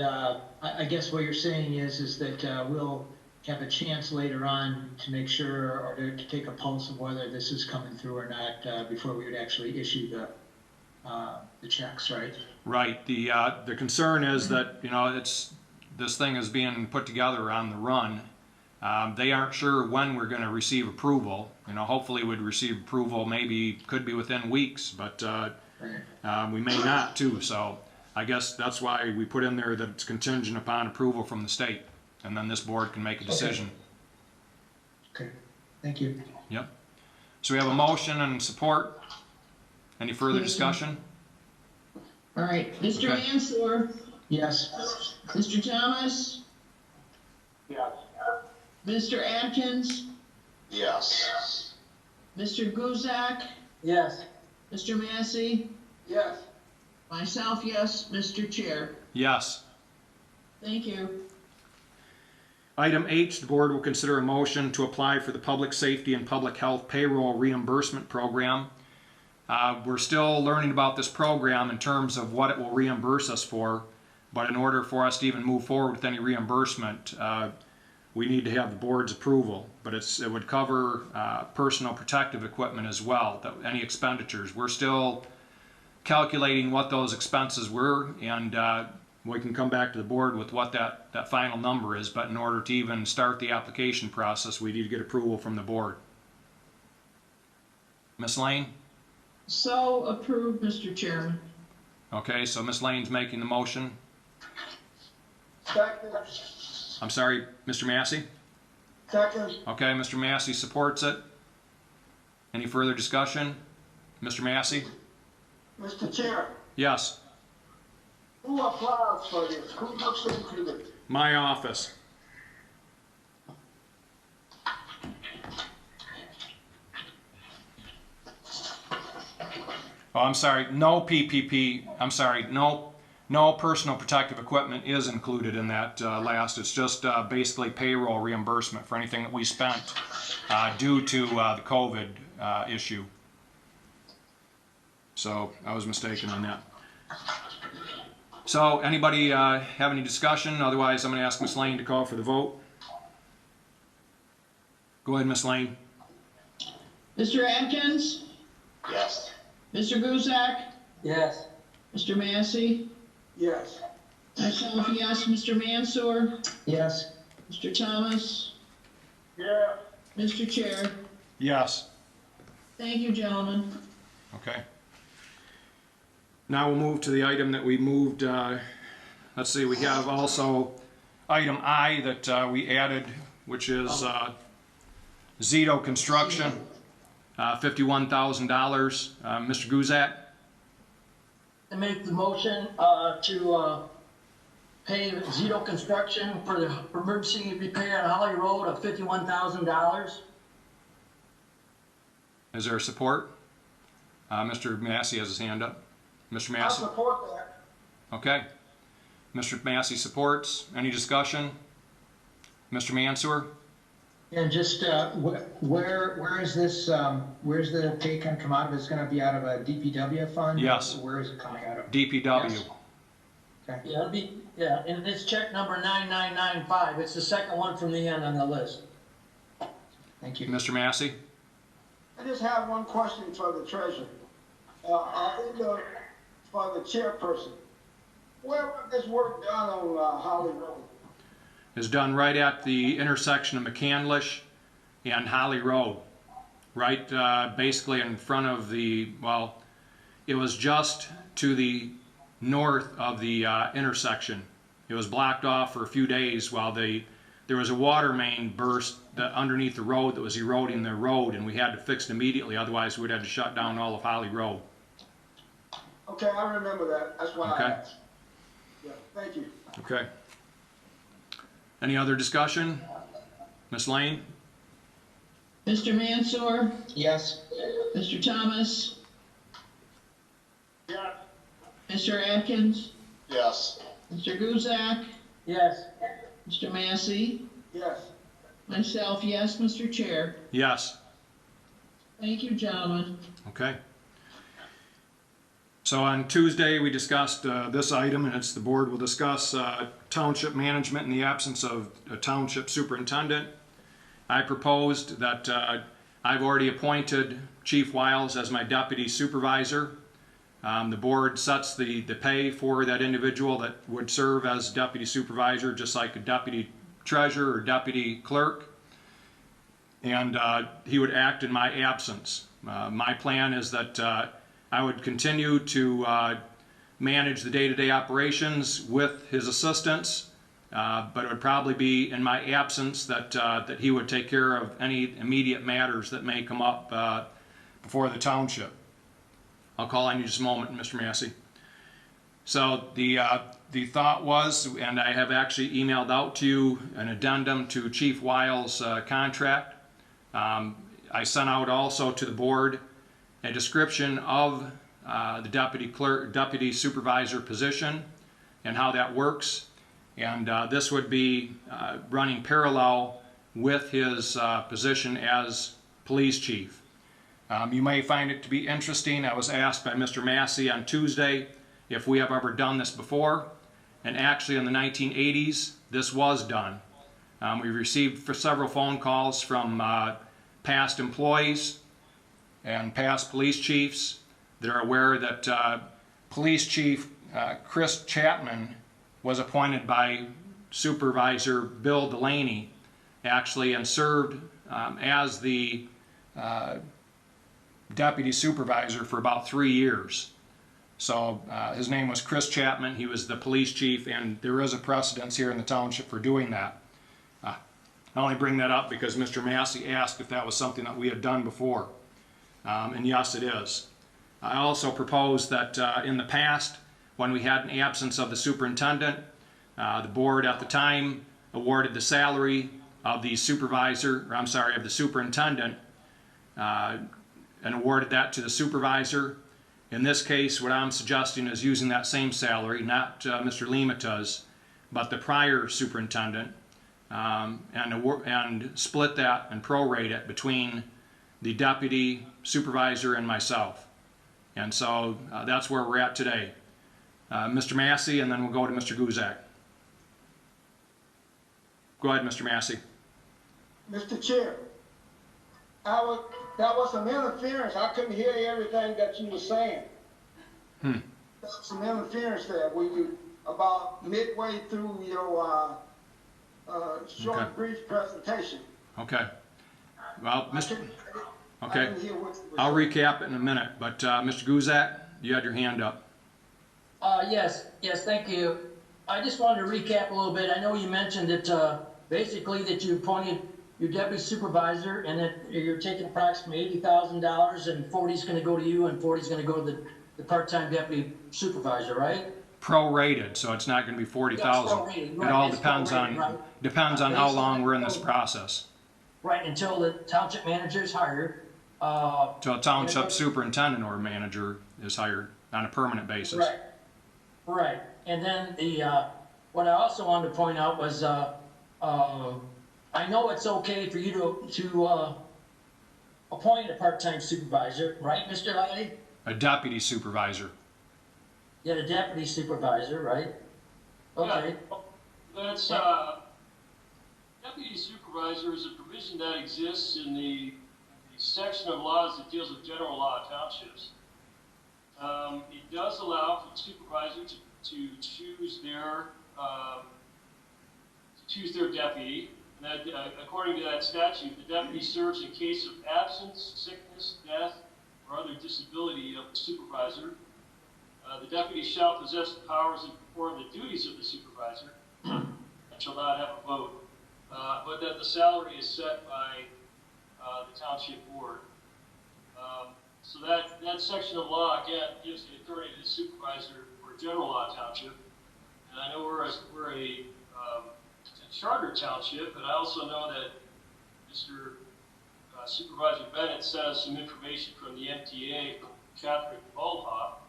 I guess what you're saying is that we'll have a chance later on to make sure, or to take a pulse of whether this is coming through or not, before we would actually issue the checks, right? Right. The concern is that, you know, this thing is being put together on the run. They aren't sure when we're going to receive approval. You know, hopefully we'd receive approval, maybe could be within weeks, but we may not too. So I guess that's why we put in there that it's contingent upon approval from the state, and then this board can make a decision. Okay, thank you. Yep. So we have a motion and support. Any further discussion? All right, Mr. Okay. Mansour, Yes. Mr. Thomas, Yes. Mr. Atkins, Yes. Mr. Guzak, Yes. Mr. Massey, Yes. myself, yes, Mr. Chair. Yes. Thank you. Item H, the board will consider a motion to apply for the Public Safety and Public Health Payroll Reimbursement Program. We're still learning about this program in terms of what it will reimburse us for, but in order for us to even move forward with any reimbursement, we need to have the board's approval. But it would cover personal protective equipment as well, any expenditures. We're still calculating what those expenses were, and we can come back to the board with what that final number is, but in order to even start the application process, we need to get approval from the board. Ms. Lane? So approved, Mr. Chairman. Okay, so Ms. Lane's making the motion. Second. I'm sorry, Mr. Massey? Second. Okay, Mr. Massey supports it. Any further discussion? Mr. Massey? Mr. Chair, Yes. who applies for this? Who looks into this? My office. Oh, I'm sorry, no PPP, I'm sorry, no personal protective equipment is included in that last. It's just basically payroll reimbursement for anything that we spent due to the COVID issue. So I was mistaken on that. So anybody have any discussion? Otherwise, I'm going to ask Ms. Lane to call for the vote. Go ahead, Ms. Lane. Mr. Atkins, Yes. Mr. Guzak, Yes. Mr. Massey, Yes. myself, yes, Mr. Mansour, Yes. Mr. Thomas, Yeah. Mr. Chair. Yes. Thank you, gentlemen. Okay. Now we'll move to the item that we moved. Let's see, we have also item I that we added, which is Zito Construction, $51,000. Mr. Guzak? I make the motion to pay Zito Construction for the emergency repair on Holly Road of $51,000. Is there support? Mr. Massey has his hand up. Mr. I Massey? support that. Okay. Mr. Massey supports. Any discussion? Mr. Mansour? And just, where is this, where's the pay gonna come out of? It's gonna be out of a DPW fund? Yes. Where is it coming out of? DPW. Yes. Okay. Yeah, it'll be, yeah, and it's check number 9995. It's the second one from the end on the list. Thank you. Mr. Massey? I just have one question for the treasurer. For the chairperson. Where was this work done on Holly Road? Is done right at the intersection of McCandlish and Holly Road. Right basically in front of the, well, it was just to the north of the intersection. It was blocked off for a few days while there was a water main burst underneath the road that was eroding the road, and we had to fix it immediately, otherwise we'd have to shut down all of Holly Road. Okay, I remember that. That's why Okay. I asked. Yeah, thank you. Okay. Any other discussion? Ms. Lane? Mr. Mansour, Yes. Mr. Thomas, Yes. Mr. Atkins, Yes. Mr. Guzak, Yes. Mr. Massey, Yes. myself, yes, Mr. Chair. Yes. Thank you, gentlemen. Okay. So on Tuesday, we discussed this item, and it's the board will discuss township management in the absence of a township superintendent. I proposed that I've already appointed Chief Wiles as my deputy supervisor. The board sets the pay for that individual that would serve as deputy supervisor, just like a deputy treasurer or deputy clerk. And he would act in my absence. My plan is that I would continue to manage the day-to-day operations with his assistants, but it would probably be in my absence that he would take care of any immediate matters that may come up before the township. I'll call on you just a moment, Mr. Massey. So the thought was, and I have actually emailed out to you an addendum to Chief Wiles' contract. I sent out also to the board a description of the deputy supervisor position and how that works. And this would be running parallel with his position as police chief. You may find it to be interesting. I was asked by Mr. Massey on Tuesday if we have ever done this before. And actually in the 1980s, this was done. We received several phone calls from past employees and past police chiefs that are aware that Police Chief Chris Chapman was appointed by Supervisor Bill Delaney, actually, and served as the deputy supervisor for about 3 years. So his name was Chris Chapman. He was the police chief, and there is a precedence here in the township for doing that. I only bring that up because Mr. Massey asked if that was something that we had done before. And yes, it is. I also proposed that in the past, when we had an absence of the superintendent, the board at the time awarded the salary of the of the superintendent, and awarded that to the supervisor. In this case, what I'm suggesting is using that same salary, not Mr. Limata's, but the prior superintendent, and split that and prorate it between the deputy supervisor and myself. And so that's where we're at today. Mr. Massey, and then we'll go to Mr. Guzak. Go ahead, Mr. Massey. Mr. Chair, that was some interference. I couldn't hear everything that you were saying. There was some interference there when you, about midway through your short, Okay. brief presentation. Okay. Well, Mr. I Okay. didn't hear what you were I'll saying. recap it in a minute, but Mr. Guzak, you had your hand up. Yes, thank you. I just wanted to recap a little bit. I know you mentioned that, basically that you appointed your deputy supervisor and that you're taking approximately $80,000 and 40 is gonna go to you and 40 is gonna go to the part-time deputy supervisor, right? Prorated, so it's not going to be 40,000. Yes, prorated, It right, all it's depends prorated, on right. how long we're in this process. Right, until the township manager is hired. Till a township superintendent or manager is hired on a permanent basis. Right. And then what I also wanted to point out was, I know it's okay for you to appoint a part-time supervisor, right, Mr. Lally? A deputy supervisor. Yeah, the deputy supervisor, right? Okay. Yeah, that's, deputy supervisor is a provision that exists in the section of laws that deals with general law townships. It does allow for the supervisor to choose their deputy. And that, according to that statute, the deputy serves in case of absence, sickness, death, or other disability of the supervisor. The deputy shall possess the powers and perform the duties of the supervisor and shall not have a vote, but that the salary is set by the township board. So that section of law, again, gives the authority to the supervisor for a general law township. And I know we're a charter township, but I also know that Mr. Supervisor Bennett sent us some information from the MTA from Catherine Bulhoff,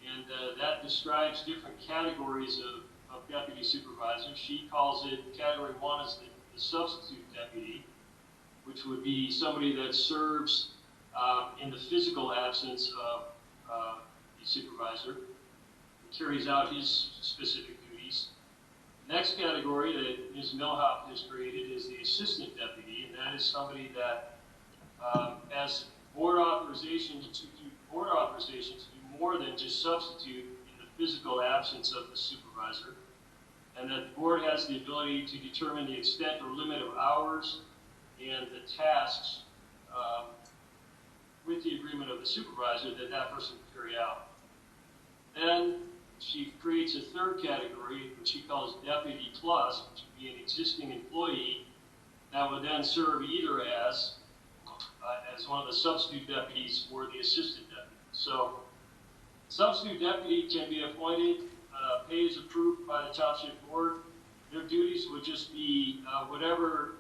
and that describes different categories of deputy supervisors. She calls it, category 1 is the substitute deputy, which would be somebody that serves in the physical absence of supervisor, who carries out his specific duties. Next category that Ms. Milhoff has created is the assistant deputy, and that is somebody that has board authorization to do more than just substitute in the physical absence of the supervisor, and that the board has the ability to determine the extent or limit of hours and the tasks with the agreement of the supervisor that that person can carry out. Then she creates a third category, which she calls Deputy Plus, which would be an existing employee that would then serve either as one of the substitute deputies or the assistant deputy. So, substitute deputy can be appointed, pay is approved by the township board. Their duties would just be whatever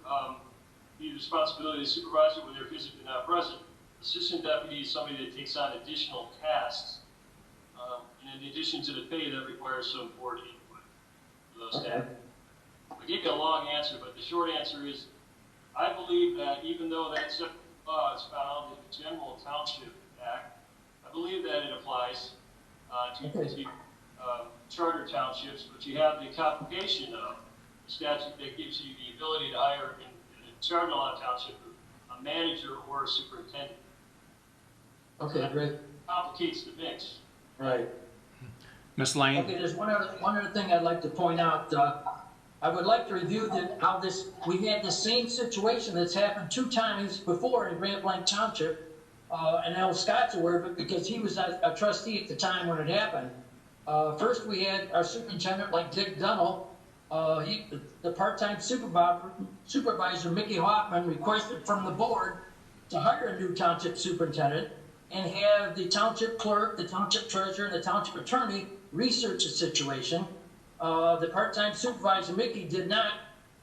be the responsibility of the supervisor when they're physically not present. Assistant deputy is somebody that takes on additional tasks, and in addition to the pay, that requires some board input for those tasks. I gave you a long answer, but the short answer is, I believe that even though that separate law is found in the General Township Act, I believe that it applies to charter townships, but you have the complication of the statute that gives you the ability to hire in a charter law township a manager or a superintendent. Okay, great. Complicates the mix. Right. Ms. Lane? Okay, there's one other thing I'd like to point out. I would like to review how we had the same situation that's happened 2 times before in Grand Blanc Township, and I know Scott's aware of it because he was a trustee at the time when it happened. First, we had our superintendent, like Dick Dunnell. The part-time supervisor, Mickey Hoffman, requested from the board to hire a new township superintendent and have the township clerk, the township treasurer, and the township attorney research the situation. The part-time supervisor, Mickey, did not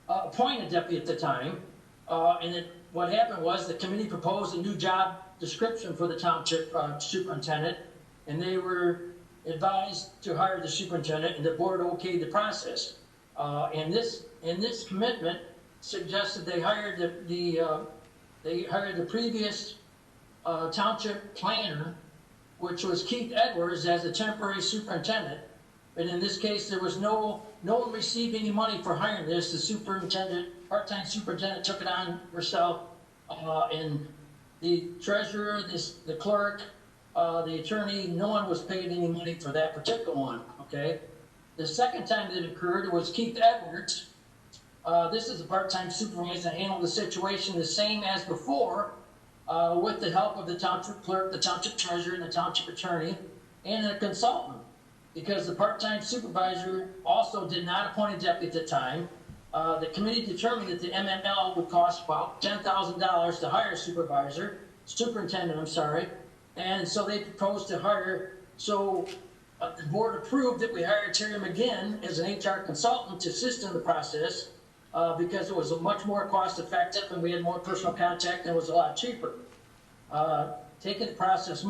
appoint a deputy at the time. What happened was the committee proposed a new job description for the township superintendent, and they were advised to hire the superintendent, and the board okayed the process. And this commitment suggested they hired the previous township planner, which was Keith Edwards, as a temporary superintendent. But in this case, there was no one received any money for hiring this. The superintendent, part-time superintendent, took it on herself, and the treasurer, the clerk, the attorney, no one was paid any money for that particular one. Okay. The second time that it occurred, it was Keith Edwards. This is a part-time supervisor that handled the situation the same as before, with the help of the township clerk, the township treasurer, and the township attorney, and a consultant. Because the part-time supervisor also did not appoint a deputy at the time, the committee determined that the MML would cost about $10,000 to hire a superintendent, and so they proposed to hire. So the board approved that we hired Terry McGinn as an HR consultant to assist in the process, because it was much more cost-effective and we had more personal contact and it was a lot cheaper. Taking the process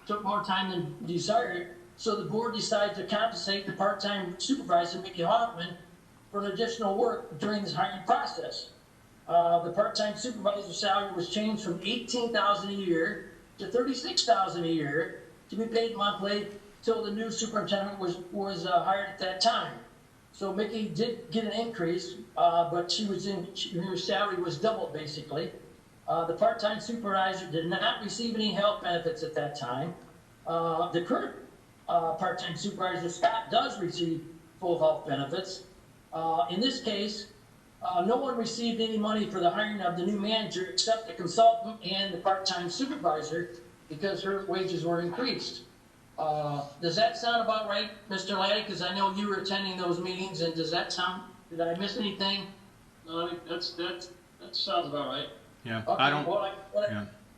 took more time than desired, so the board decided to compensate the part-time supervisor, Mickey Hoffman, for an additional work during this hiring process. The part-time supervisor's salary was changed from $18,000 a year to $36,000 a year to be paid monthly till the new superintendent was hired at that time. So Mickey did get an increase, but her salary was doubled basically. The part-time supervisor did not receive any health benefits at that time. The current part-time supervisor, Scott, does receive full health benefits. In this case, no one received any money for the hiring of the new manager except the consultant and the part-time supervisor, because her wages were increased. Does that sound about right, Mr. Laddie? Because I know you were attending those meetings, and did I miss anything? No, I think that sounds about right. Yeah, Okay, I don't.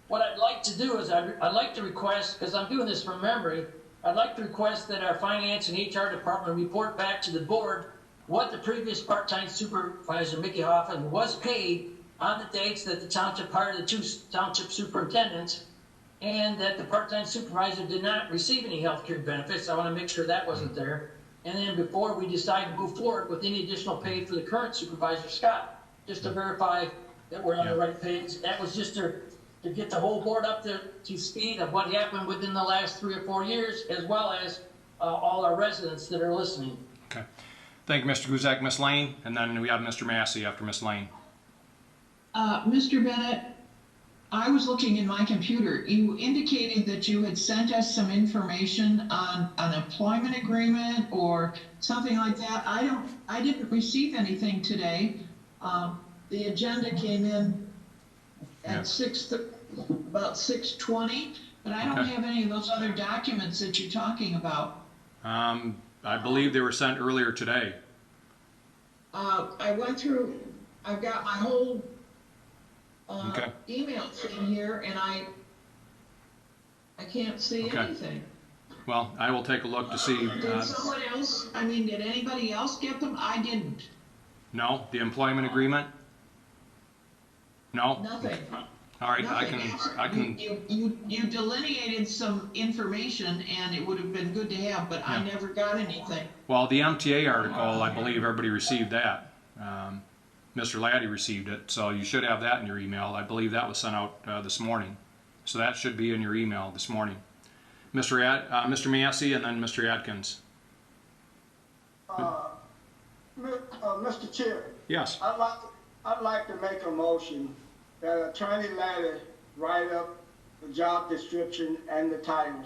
What I'd like to do is I'd like to request, because I'm doing this from memory, I'd like to request that our finance and HR department report back to the board what the previous part-time supervisor, Mickey Hoffman, was paid on the dates that the township hired the 2 township superintendents, and that the part-time supervisor did not receive any health care benefits. I want to make sure that wasn't there. And then before we decide to move forward with any additional pay for the current supervisor, Scott, just to verify that we're on the right page. That was just to to get the whole board up to speed of what happened within the last 3 or 4 years, as well as all our residents that are listening. Okay. Thank you, Mr. Guzak. Ms. Lane, and then we have Mr. Massey after Ms. Lane. Mr. Bennett, I was looking in my computer. You indicated that you had sent us some information on an employment agreement or something like that. I didn't receive anything today. The agenda came in at about 6:20, but I don't Okay. have any of those other documents that you're talking about. I believe they were sent earlier today. I went through, I've got my whole Okay. email thing here, and I can't see Okay. anything. Well, I will take a look to see. Did someone else, I mean, did anybody else get them? I didn't. No, the employment agreement? No? Nothing. All right, Nothing. I can, You delineated some information, and it would have been good to have, but I Yeah. never got anything. well, the MTA article, I believe everybody received that. Mr. Laddie received it, so you should have that in your email. I believe that was sent out this morning. So that should be in your email this morning. Mr. Massey and then Mr. Atkins. Mr. Chair, Yes. I'd like to make a motion that Attorney Laddie write up the job description and the title,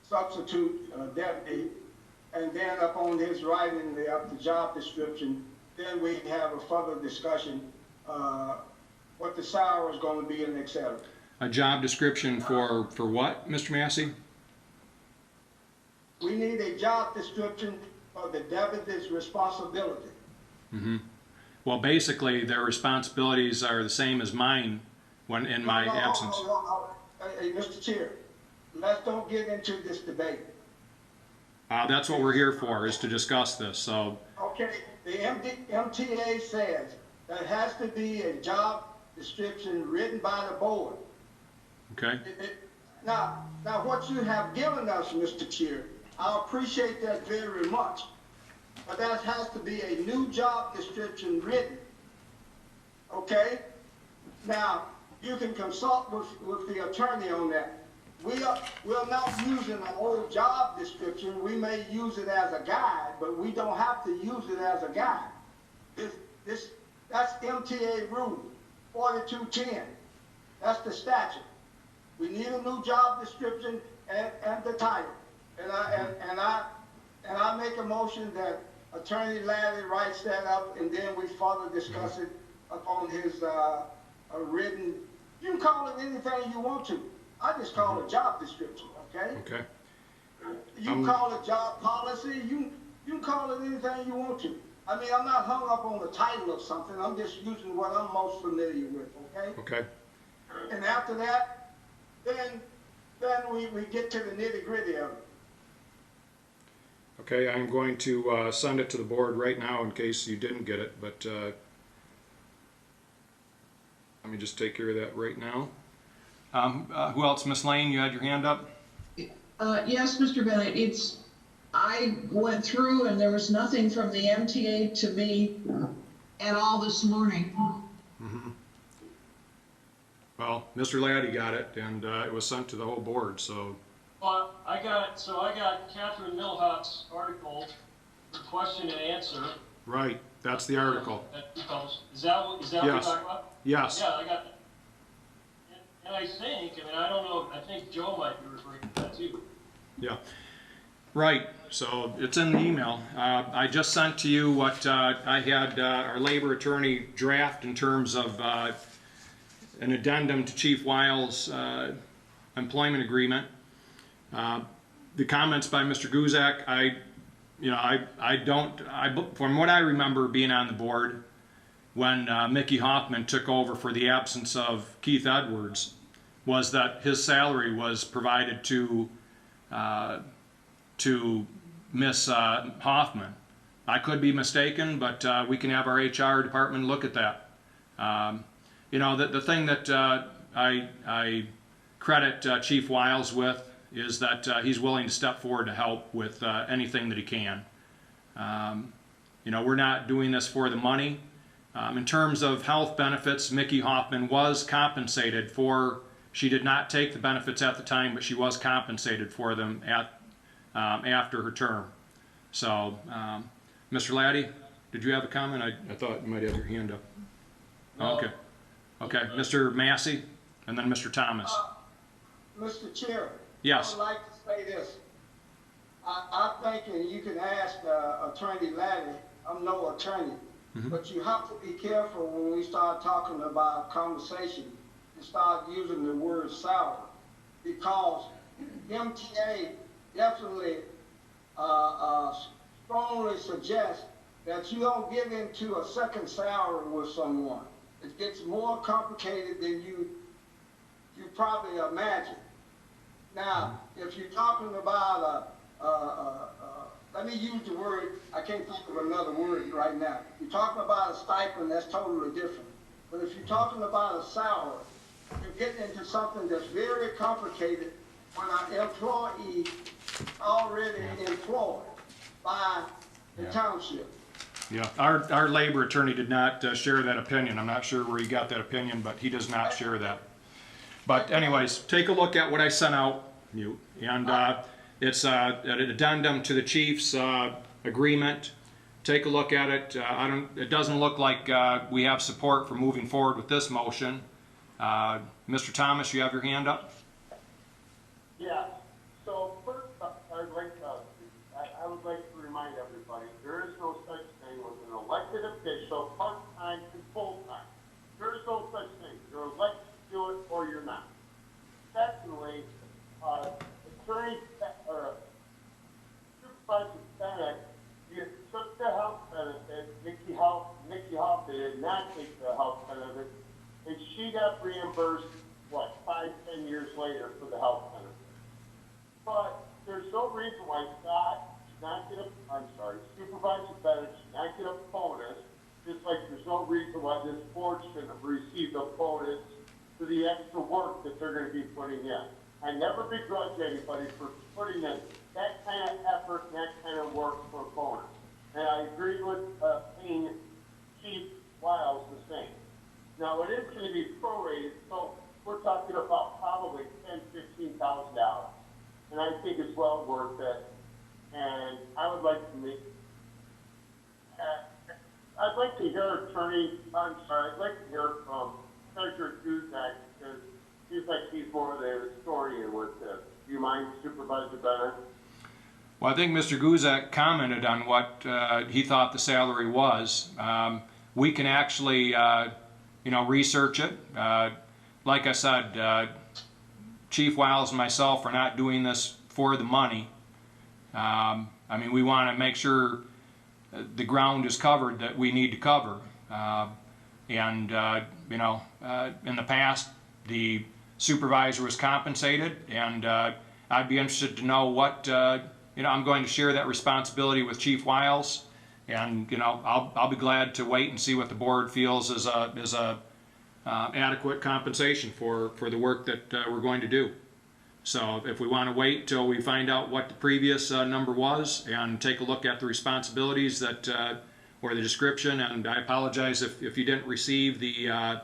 substitute deputy, and then upon his writing the job description, then we have a further discussion, what the salary is going to be and et cetera. A job description for what, Mr. Massey? We need a job description for the deputy's responsibility. Mm-hmm. Well, basically, their responsibilities are the same as mine when in my absence. Hey, Mr. Chair, let's don't get into this debate. That's what we're here for, is to discuss this. So, Okay, the MTA says there has to be a job description written by the board. okay, Now, what you have given us, Mr. Chair, I appreciate that very much, but that has to be a new job description written. Okay? Now, you can consult with the attorney on that. We're not using an old job description. We may use it as a guide, but we don't have to use it as a guide. That's MTA rule 4210. That's the statute. We need a new job description and the title. And I make a motion that Attorney Laddie writes that up, and then we further discuss it upon his written. You can call it anything you want to. I just call it job description, okay? okay. You can call it job policy. You can call it anything you want to. I mean, I'm not hung up on the title of something. I'm just using what I'm most familiar with, okay? Okay. And after that, then we get to the nitty gritty of it. Okay, I'm going to send it to the board right now in case you didn't get it, but let me just take care of that right now. Who else? Miss Lane, you had your hand up? Yes, Mr. Bennett, I went through and there was nothing from the MTA to me at all this morning. Mm-hmm. Well, Mr. Laddie got it, and it was sent to the whole board, so. Well, I got Catherine Milhoff's article, the question and answer. Right, that's the article. Is that what Yes. you're talking about? Yes. Yeah, I got that. And I think, I don't know, I think Joe might be referring to that too. Yeah. Right, so it's in the email. I just sent to you what I had our labor attorney draft in terms of an addendum to Chief Wiles' employment agreement. The comments by Mr. Guzak, from what I remember being on the board, when Mickey Hoffman took over for the absence of Keith Edwards, was that his salary was provided to Miss Hoffman. I could be mistaken, but we can have our HR department look at that. The thing that I credit Chief Wiles with is that he's willing to step forward to help with anything that he can. We're not doing this for the money. In terms of health benefits, Mickey Hoffman was compensated for, she did not take the benefits at the time, but she was compensated for them after her term. So, Mr. Laddie, did you have a comment? I thought you might have your hand up. No. Okay. Okay, Mr. Massey, and then Mr. Thomas. Mr. Chair. Yes. I would like to say this. I think, and you can ask Attorney Laddie, I'm no attorney, but you have to be careful when we start talking about conversation and start using the word salary, because MTA definitely strongly suggests that you don't get into a second salary with someone. It gets more complicated than you probably imagine. Now, if you're talking about let me use the word, I can't think of another word right now. You're talking about a stipend, that's totally different. But if you're talking about a salary, you're getting into something that's very complicated when an employee already employed by the township. Yeah, our labor attorney did not share that opinion. I'm not sure where he got that opinion, but he does not share that. But anyways, take a look at what I sent out, and it's an addendum to the chief's agreement. Take a look at it. It doesn't look like we have support for moving forward with this motion. Mr. Thomas, you have your hand up? Yeah, so first, I would like to remind everybody, there is no such thing with an elected official, part-time to full-time. There is no such thing. You're elected to do it or you're not. Secondly, Attorney or Supervisor Bennett, you took the health benefit. Nikki Hoffman did not take the health benefit, and she got reimbursed, 5-10 years later for the health benefit. But there's no reason why Supervisor Bennett should not get a bonus, just like there's no reason why this board shouldn't have received a bonus for the extra work that they're going to be putting in. I never begrudge anybody for putting in that kind of effort and that kind of work for a bonus. And I agree with paying Chief Wiles the same. Now, it is going to be prorated, so we're talking about probably $10,000–$15,000. And I think it's well worth it. And I would like to I'd like to hear I'd like to hear from Treasurer Guzak, because it seems like he's more of the historian with this. Do you mind, Supervisor Bennett? Well, I think Mr. Guzak commented on what he thought the salary was. We can actually, research it. Like I said, Chief Wiles and myself are not doing this for the money. We want to make sure the ground is covered that we need to cover. In the past, the supervisor was compensated, and I'd be interested to know what, I'm going to share that responsibility with Chief Wiles, and, I'll be glad to wait and see what the board feels is a adequate compensation for the work that we're going to do. So if we want to wait till we find out what the previous number was and take a look at the responsibilities that, or the description, and I apologize if you didn't receive the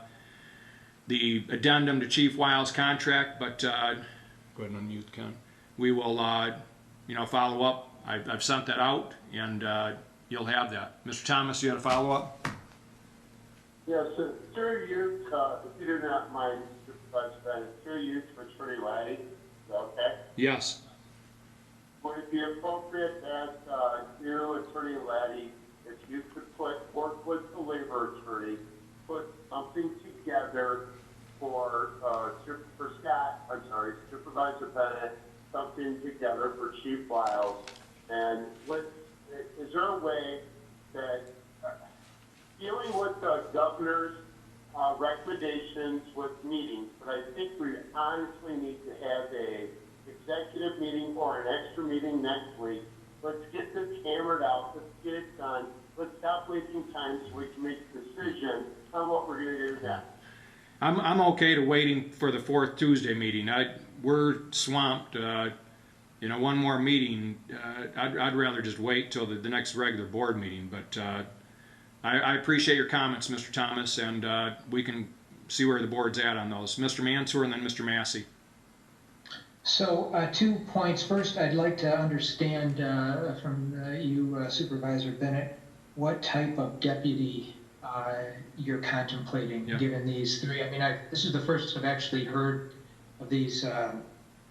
addendum to Chief Wiles' contract, but go ahead and unmute, Ken. We will, follow up. I've sent that out, and you'll have that. Mr. Thomas, you had a follow-up? Yes, through you, if you do not mind, Supervisor Bennett, through you to Attorney Laddie, is that okay? Yes. Would it be appropriate that you, Attorney Laddie, if you could work with the labor attorney, put something together for Supervisor Bennett, something together for Chief Wiles, and is there a way that dealing with the governor's recommendations with meetings, but I think we honestly need to have a executive meeting or an extra meeting next week. Let's get this hammered out. Let's get it done. Let's stop wasting time so we can make a decision on what we're going to do next. I'm okay to waiting for the fourth Tuesday meeting. We're swamped. One more meeting. I'd rather just wait till the next regular board meeting. But I appreciate your comments, Mr. Thomas, and we can see where the board's at on those. Mr. Mansour and then Mr. Massey. So 2 points. First, I'd like to understand from you, Supervisor Bennett, what type of deputy you're contemplating, given these three. I mean, this is the first I've actually heard of these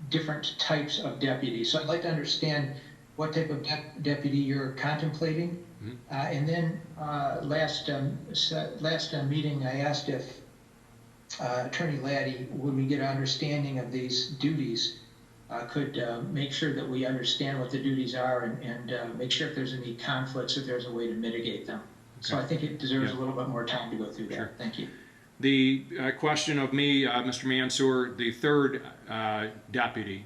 different types of deputies. So I'd like to understand what type of deputy you're contemplating. And then last meeting, I asked if Attorney Laddie, when we get an understanding of these duties, could make sure that we understand what the duties are and make sure if there's any conflicts, if there's a way to mitigate them. Okay. So I think it deserves a little bit more time to go through that. Sure. Thank you. The question of me, Mr. Mansour, the third deputy,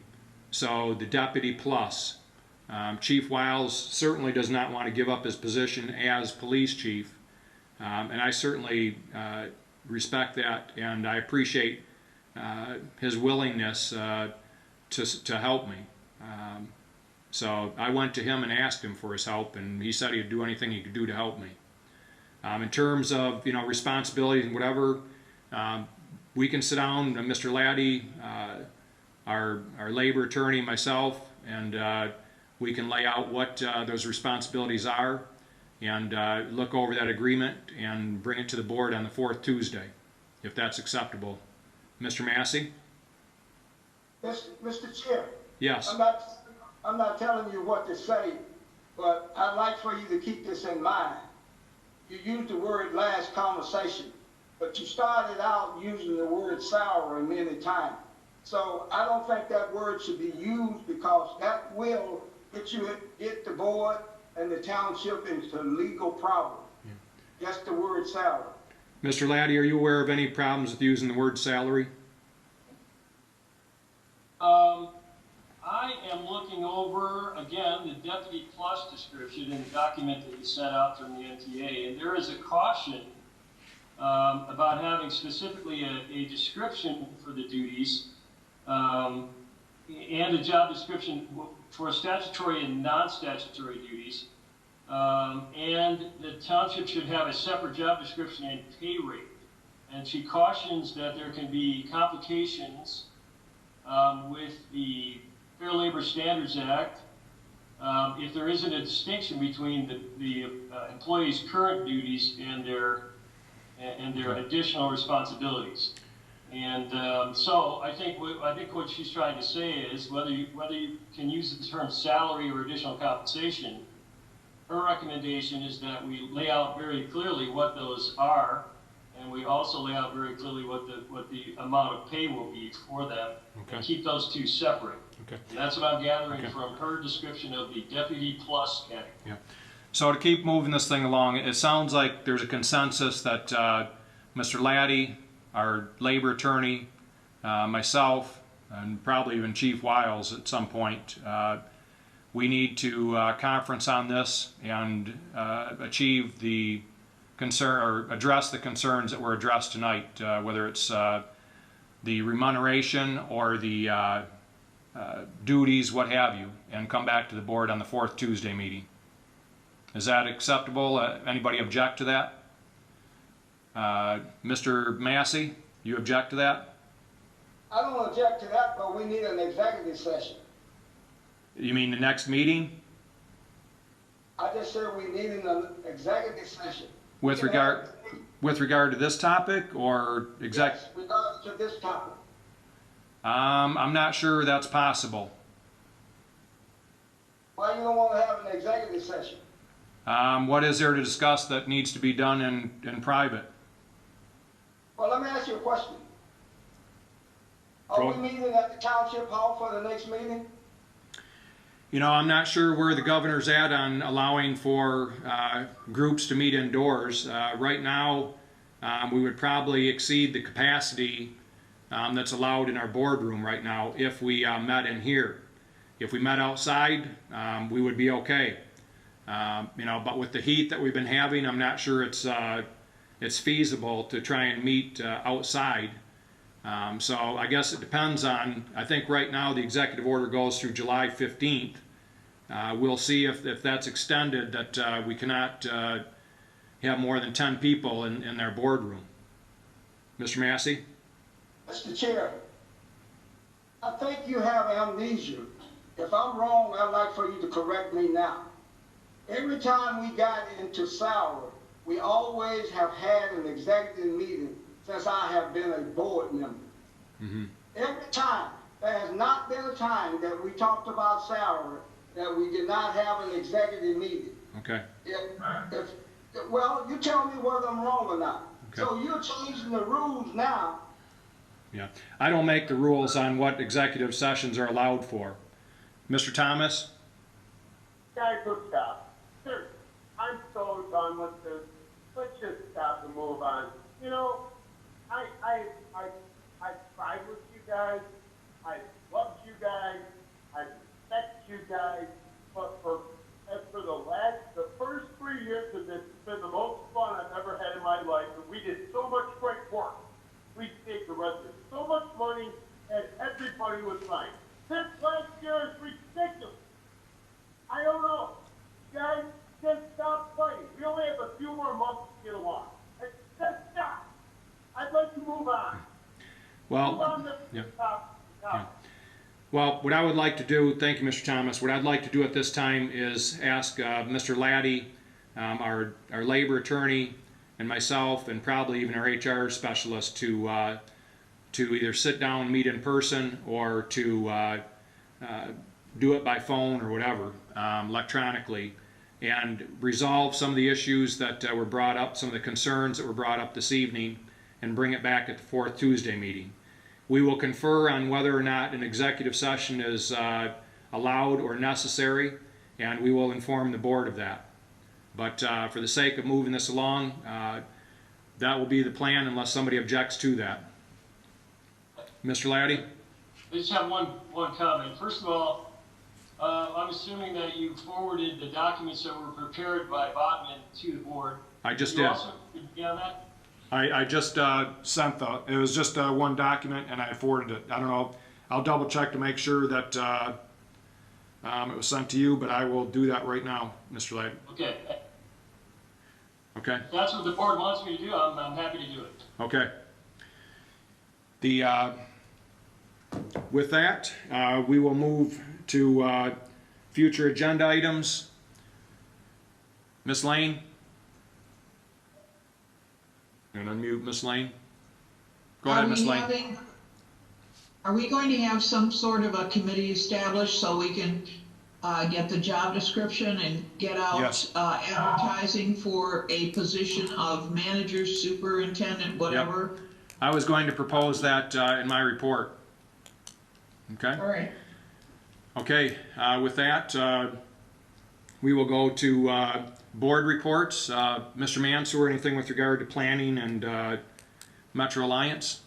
so the deputy plus. Chief Wiles certainly does not want to give up his position as police chief, and I certainly respect that, and I appreciate his willingness to help me. So I went to him and asked him for his help, and he said he'd do anything he could do to help me. In terms of responsibilities and whatever, we can sit down, Mr. Laddie, our labor attorney, myself, and we can lay out what those responsibilities are and look over that agreement and bring it to the board on the 4th Tuesday, if that's acceptable. Mr. Massey? Mr. Chair. Yes. I'm not telling you what to say, but I'd like for you to keep this in mind. You used the word last conversation, but you started out using the word salary many times. So I don't think that word should be used, because that will get the board and the township into legal problem. Yeah. Just the word salary. Mr. Laddie, are you aware of any problems with using the word salary? I am looking over, again, the Deputy Plus description in the document that you sent out from the NTA, and there is a caution about having specifically a description for the duties and a job description for statutory and non-statutory duties, and the township should have a separate job description and pay rate. And she cautions that there can be complications with the Fair Labor Standards Act if there isn't a distinction between the employee's current duties and their additional responsibilities. And so I think what she's trying to say is whether you can use the term salary or additional compensation, her recommendation is that we lay out very clearly what those are, and we also lay out very clearly what the amount of pay will be for them, and keep those two separate. Okay. And that's what I'm gathering from her description of the Deputy Plus category. Yeah. So to keep moving this thing along, it sounds like there's a consensus that Mr. Laddie, our labor attorney, myself, and probably even Chief Wiles at some point, we need to conference on this and achieve the concern, or address the concerns that were addressed tonight, whether it's the remuneration or the duties, what have you, and come back to the board on the 4th Tuesday meeting. Is that acceptable? Anybody object to that? Mr. Massey, you object to that? I don't object to that, but we need an executive session. You mean the next meeting? I just said we need an executive session. With regard to this topic, or Yes, regards to this topic. I'm not sure that's possible. Why you don't want to have an executive session? What is there to discuss that needs to be done in private? Well, let me ask you a question. Are we meeting at the township hall for the next meeting? I'm not sure where the governor's at on allowing for groups to meet indoors. Right now, we would probably exceed the capacity that's allowed in our boardroom right now if we met in here. If we met outside, we would be okay. But with the heat that we've been having, I'm not sure it's feasible to try and meet outside. So I guess it depends on, I think right now the executive order goes through July 15th. We'll see if that's extended, that we cannot have more than 10 people in their boardroom. Mr. Massey? Mr. Chair, I think you have amnesia. If I'm wrong, I'd like for you to correct me now. Every time we got into salary, we always have had an executive meeting since I have been a board member. Mm-hmm. Every time. There has not been a time that we talked about salary that we did not have an executive meeting. Okay. Well, you tell me whether I'm wrong or not. Okay. So you're changing the rules now. Yeah. I don't make the rules on what executive sessions are allowed for. Mr. Thomas? Guys, let's stop. Seriously, I'm so done with this. Let's just stop and move on. You know, I cried with you guys. I loved you guys. I respect you guys. But as for the first 3 years of this, it's been the most fun I've ever had in my life. And we did so much great work. We saved the residents so much money, and everybody was fine. This last year is ridiculous. I don't know. You guys, just stop fighting. We only have a few more months to get along. Just stop. I'd like to move on. Well, Move on to yeah. top. Yeah. Well, what I would like to do, thank you, Mr. Thomas, what I'd like to do at this time is ask Mr. Laddie, our labor attorney, and myself, and probably even our HR specialist to either sit down and meet in person or to do it by phone or whatever, electronically, and resolve some of the issues that were brought up, some of the concerns that were brought up this evening, and bring it back at the fourth Tuesday meeting. We will confer on whether or not an executive session is allowed or necessary, and we will inform the board of that. But for the sake of moving this along, that will be the plan unless somebody objects to that. Mr. Laddie? I just have one comment. First of all, I'm assuming that you forwarded the documents that were prepared by Botman to the board. I just you did. Also, did you get that? I just sent it was just one document and I forwarded it. I don't know, I'll double check to make sure that it was sent to you, but I will do that right now, Mr. Laddie. Okay. Okay? If that's what the board wants me to do, I'm happy to do it. Okay. With that, we will move to future agenda items. Ms. Lane? And unmute Ms. Lane. Go ahead, Ms. Lane. Are we going to have some sort of a committee established so we can get the job description and get out Yes. Advertising for a position of manager, superintendent, whatever? Yep. I was going to propose that in my report. Okay? All right. Okay, with that, we will go to board reports. Mr. Mansour, anything with regard to planning and Metro Alliance?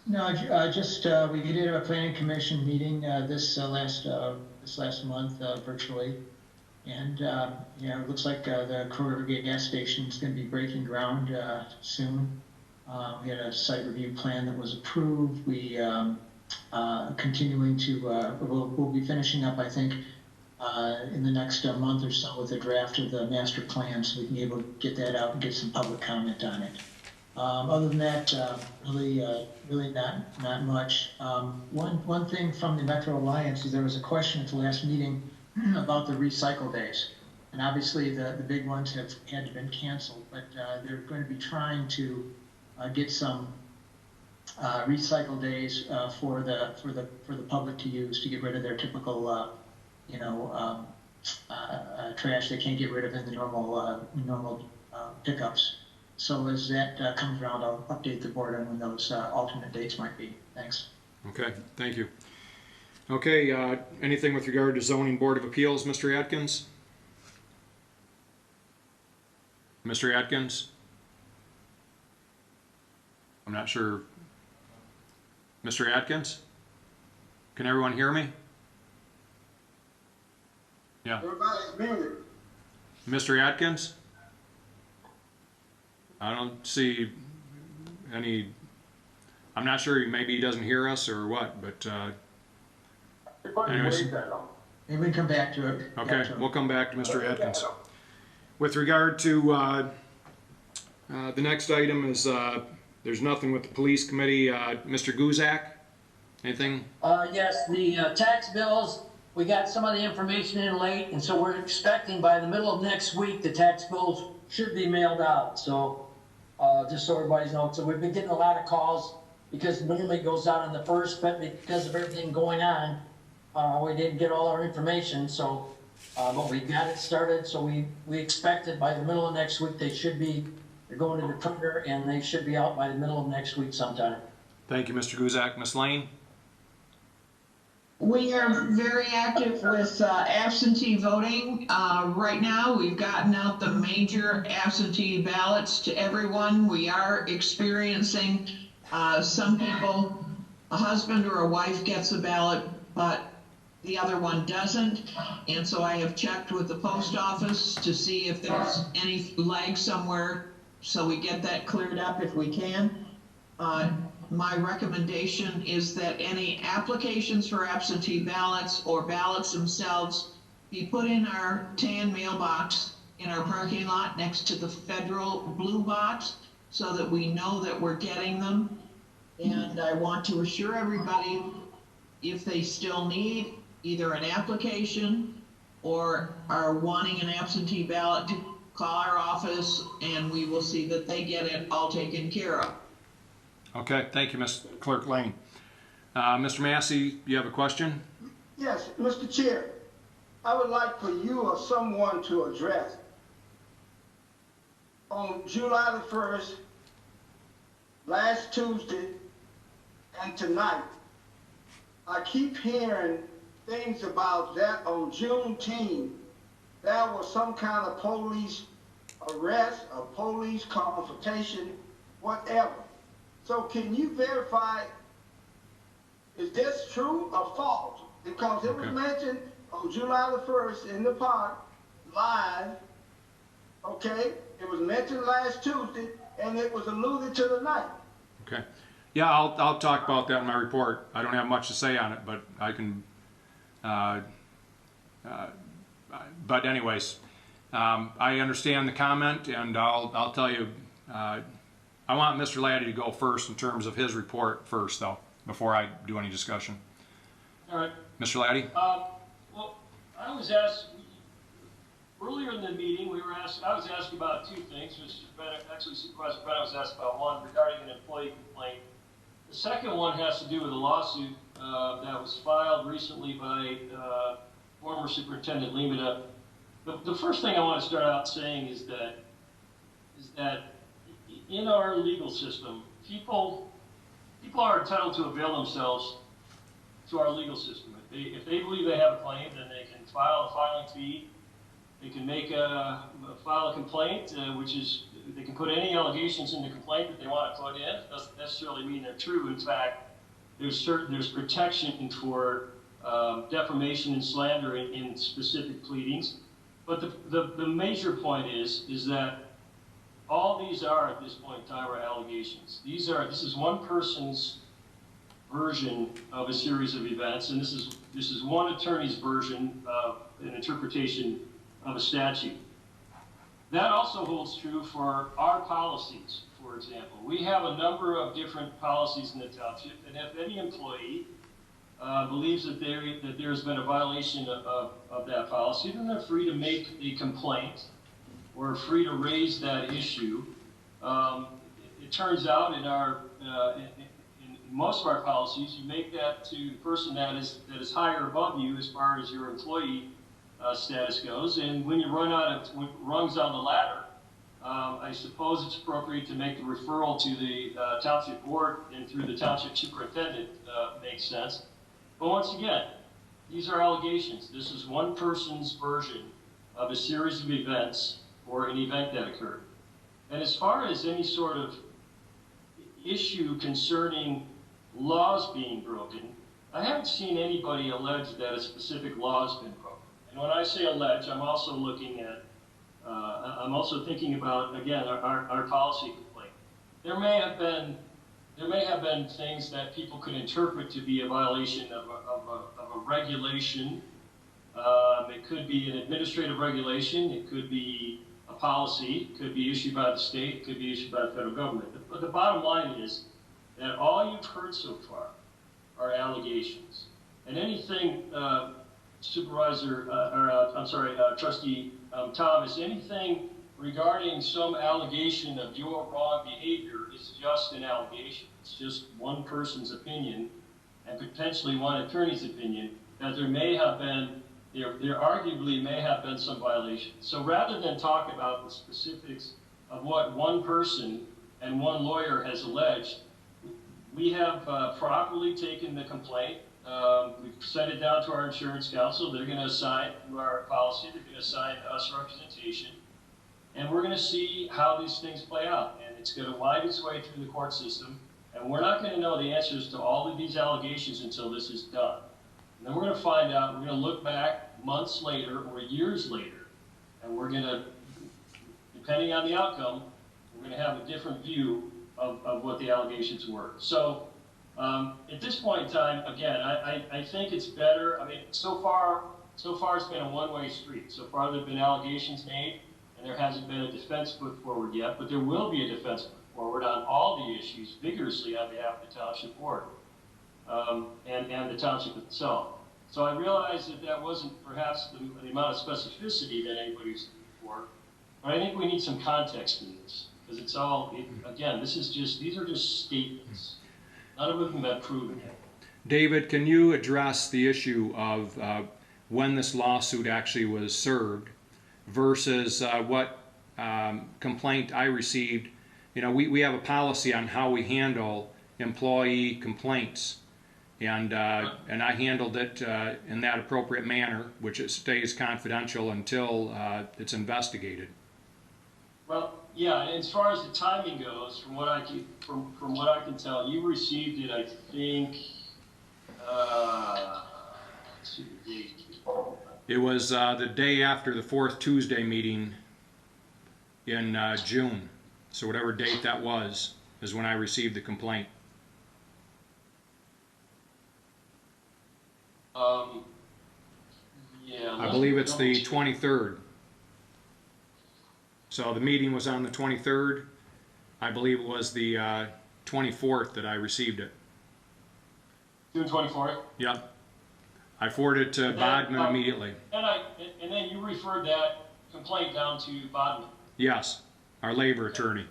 No, just we did have a planning commission meeting this last month virtually, and it looks like the Kroger gas station is going to be breaking ground soon. We had a site review plan that was approved. We continuing to we'll be finishing up, I think, in the next month or so with a draft of the master plan, so we can be able to get that out and get some public comment on it. Other than that, really not much. One thing from the Metro Alliance is there was a question at the last meeting about the recycle days, and obviously the big ones have had to been canceled, but they're going to be trying to get some recycle days for the public to use to get rid of their typical trash they can't get rid of in the normal pickups. So as that comes around, I'll update the board on when those alternate dates might be. Thanks. Okay, thank you. Okay, anything with regard to Zoning Board of Appeals, Mr. Atkins? Mr. Atkins? I'm not sure. Mr. Atkins? Can everyone hear me? Yeah. Everybody's muted. Mr. Atkins? I don't see any, I'm not sure, maybe he doesn't hear us or what, but anyways. Maybe we can come back to it. Okay, we'll come back to Mr. Atkins. With regard to The next item is, there's nothing with the police committee. Mr. Guzak, anything? Yes, the tax bills, we got some of the information in late, and so we're expecting by the middle of next week, the tax bills should be mailed out. So, just so everybody's knows, so we've been getting a lot of calls because normally it goes out on the first, but because of everything going on, we didn't get all our information. So, but we got it started. So we expected by the middle of next week they're going to the printer and they should be out by the middle of next week sometime. Thank you, Mr. Guzak. Ms. Lane? We are very active with absentee voting. Right now, we've gotten out the major absentee ballots to everyone. We are experiencing some people, a husband or a wife gets a ballot, but the other one doesn't. And so I have checked with the post office to see if there's any lag somewhere so we get that cleared up if we can. My recommendation is that any applications for absentee ballots or ballots themselves be put in our tan mailbox in our parking lot next to the federal blue box so that we know that we're getting them. And I want to assure everybody, if they still need either an application or are wanting an absentee ballot, to call our office and we will see that they get it all taken care of. Okay, thank you, Ms. Clerk Lane. Mr. Massey, you have a question? Yes, Mr. Chair, I would like for you or someone to address on July the 1st, last Tuesday, and tonight, I keep hearing things about that on Juneteenth, there was some kind of police arrest, a police confrontation, whatever. So can you verify, is this true or false? Because it was mentioned on July the 1st in the park, live, okay? It was mentioned last Tuesday, and it was alluded to tonight. Okay. Yeah, I'll talk about that in my report. I don't have much to say on it, but I can, but anyways, I understand the comment, and I'll tell you, I want Mr. Laddie to go first in terms of his report first, though, before I do any discussion. All right. Mr. Laddie? Well, I was asked, earlier in the meeting, I was asked about two things. Actually, Supervisor Bennett was asked about one regarding an employee complaint. The second one has to do with a lawsuit that was filed recently by former Superintendent Lemata. The first thing I want to start out saying is that in our legal system, people are entitled to avail themselves to our legal system. If they believe they have a claim, then they can file a filing fee. They can file a complaint, which is, they can put any allegations in the complaint that they want to put in. It doesn't necessarily mean they're true. In fact, there's protection for defamation and slander in specific pleadings. But the major point is that all these are, at this point in time, are allegations. This is one person's version of a series of events, and this is one attorney's version of an interpretation of a statute. That also holds true for our policies, for example. We have a number of different policies in the township, and if any employee believes that there's been a violation of that policy, then they're free to make a complaint or free to raise that issue. It turns out in most of our policies, you make that to the person that is higher above you as far as your employee status goes. And when you run out of rungs on the ladder, I suppose it's appropriate to make the referral to the township board and through the township superintendent makes sense. But once again, these are allegations. This is one person's version of a series of events or an event that occurred. And as far as any sort of issue concerning laws being broken, I haven't seen anybody allege that a specific law has been broken. And when I say allege, I'm also looking at, I'm also thinking about, again, our policy complaint. There may have been things that people could interpret to be a violation of a regulation. It could be an administrative regulation. It could be a policy, could be issued by the state, could be issued by the federal government. But the bottom line is that all you've heard so far are allegations. And anything, Trustee Thomas, anything regarding some allegation of your wrong behavior is just an allegation. It's just one person's opinion and potentially one attorney's opinion that there arguably may have been some violations. So rather than talk about the specifics of what one person and one lawyer has alleged, we have properly taken the complaint. We've sent it down to our insurance counsel. They're going to assign through our policy, they're going to assign us representation. And we're going to see how these things play out. And it's going to wind its way through the court system. And we're not going to know the answers to all of these allegations until this is done. And then we're going to find out, we're going to look back months later or years later, and we're going to, depending on the outcome, we're going to have a different view of what the allegations were. So at this point in time, again, I think it's better. I mean, so far it's been a one-way street. So far there have been allegations made, and there hasn't been a defense put forward yet, but there will be a defense put forward on all the issues vigorously on behalf of the township board and the township itself. So I realize that wasn't perhaps the amount of specificity that anybody was looking for, but I think we need some context in this, because it's all, again, these are just statements. None of them have been proven yet. David, can you address the issue of when this lawsuit actually was served versus what complaint I received? You know, we have a policy on how we handle employee complaints, and I handled it in that appropriate manner, which it stays confidential until it's investigated. Well, yeah. As far as the timing goes, from what I can tell, you received it. I think. Let's see the date. It was the day after the fourth Tuesday meeting in June. So whatever date that was is when I received the complaint. Yeah. I believe it's the 23rd. So the meeting was on the 23rd. I believe it was the 24th that I received it. June 24th? Yep. I forwarded it to Bodman immediately. And then you referred that complaint down to Bodman? Yes, our labor attorney.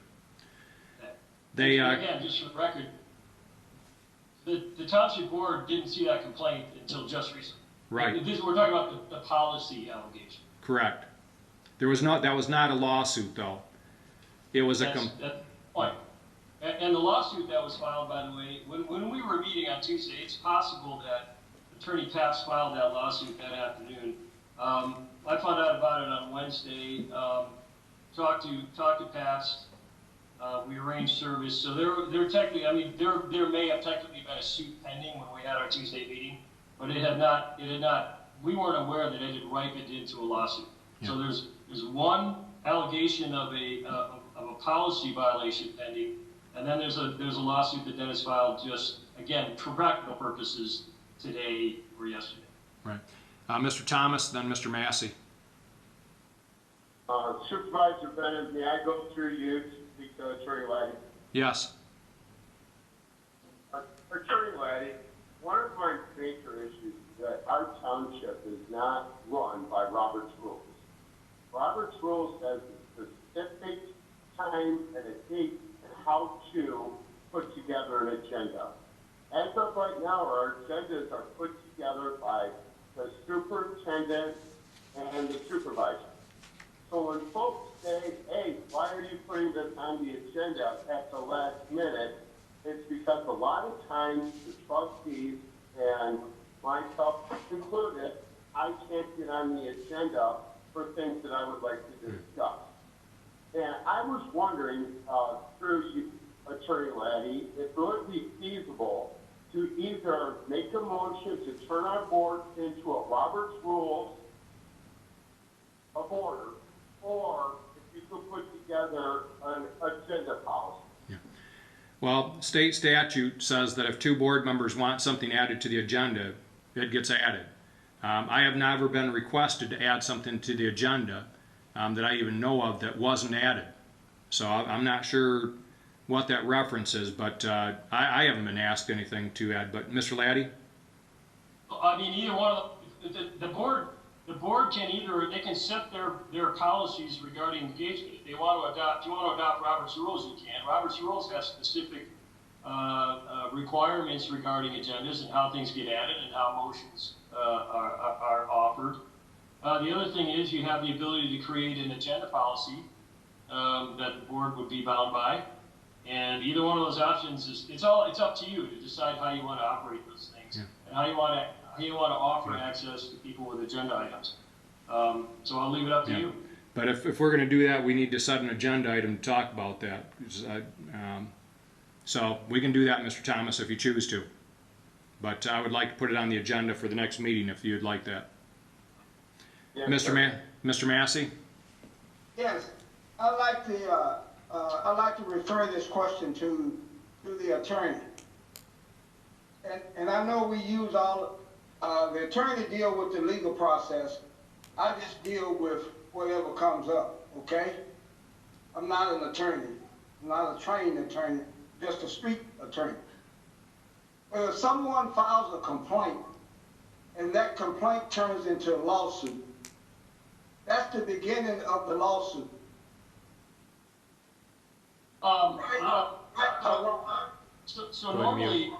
They again, just for the record, the township board didn't see that complaint until just recently. Right. We're talking about the policy allegation. Correct. That was not a lawsuit, though. It was That's the point. And the lawsuit that was filed, by the way, when we were meeting on Tuesday, it's possible that Attorney Taps filed that lawsuit that afternoon. I found out about it on Wednesday. Talked to Paps. We arranged service. So they're technically, I mean, there may have technically been a suit pending when we had our Tuesday meeting, but it had not. We weren't aware that it had ripened into a lawsuit. Yeah. So there's one allegation of a policy violation pending, and then there's a lawsuit that Dennis filed just, again, for practical purposes today or yesterday. Right. Mr. Thomas, then Mr. Massey. Supervisor Bennett, may I go through you to speak to Attorney Laddie? Yes. Attorney Laddie, one of my major issues is that our township is not run by Robert's rules. Robert's rules has a specific time and a date and how to put together an agenda. As of right now, our agendas are put together by the superintendent and the supervisor. So when folks say, hey, why are you putting this on the agenda at the last minute, it's because a lot of times the trustees and myself included, I can't get on the agenda for things that I would like to discuss. And I was wondering, through you, Attorney Laddie, if it would be feasible to either make a motion to turn our board into a Robert's Rules of Order, or if you could put together an agenda policy. Yeah. Well, state statute says that if two board members want something added to the agenda, it gets added. I have never been requested to add something to the agenda, that I even know of that wasn't added. So I'm not sure what that reference is, but I haven't been asked anything to add. But Mr. Laddie? I mean, either one of the board can either, they can set their policies regarding engagement. If they want to adopt, if you want to adopt Robert's rules, you can. Robert's rules has specific requirements regarding agendas and how things get added and how motions are offered. The other thing is you have the ability to create an agenda policy that the board would be bound by. And either one of those options is, it's up to you to decide how you want to operate those things, and how you want to offer access to people with agenda items. So I'll leave it up to you. But if we're going to do that, we need to set an agenda item to talk about that. So we can do that, Mr. Thomas, if you choose to. But I would like to put it on the agenda for the next meeting if you'd like that. Yeah, Mr. Massey? Yes, I'd like to refer this question to the attorney. And I know we use all, the attorney deal with the legal process. I just deal with whatever comes up, okay? I'm not an attorney. I'm not a trained attorney, just a street attorney. But if someone files a complaint and that complaint turns into a lawsuit, that's the beginning of the lawsuit. So normally,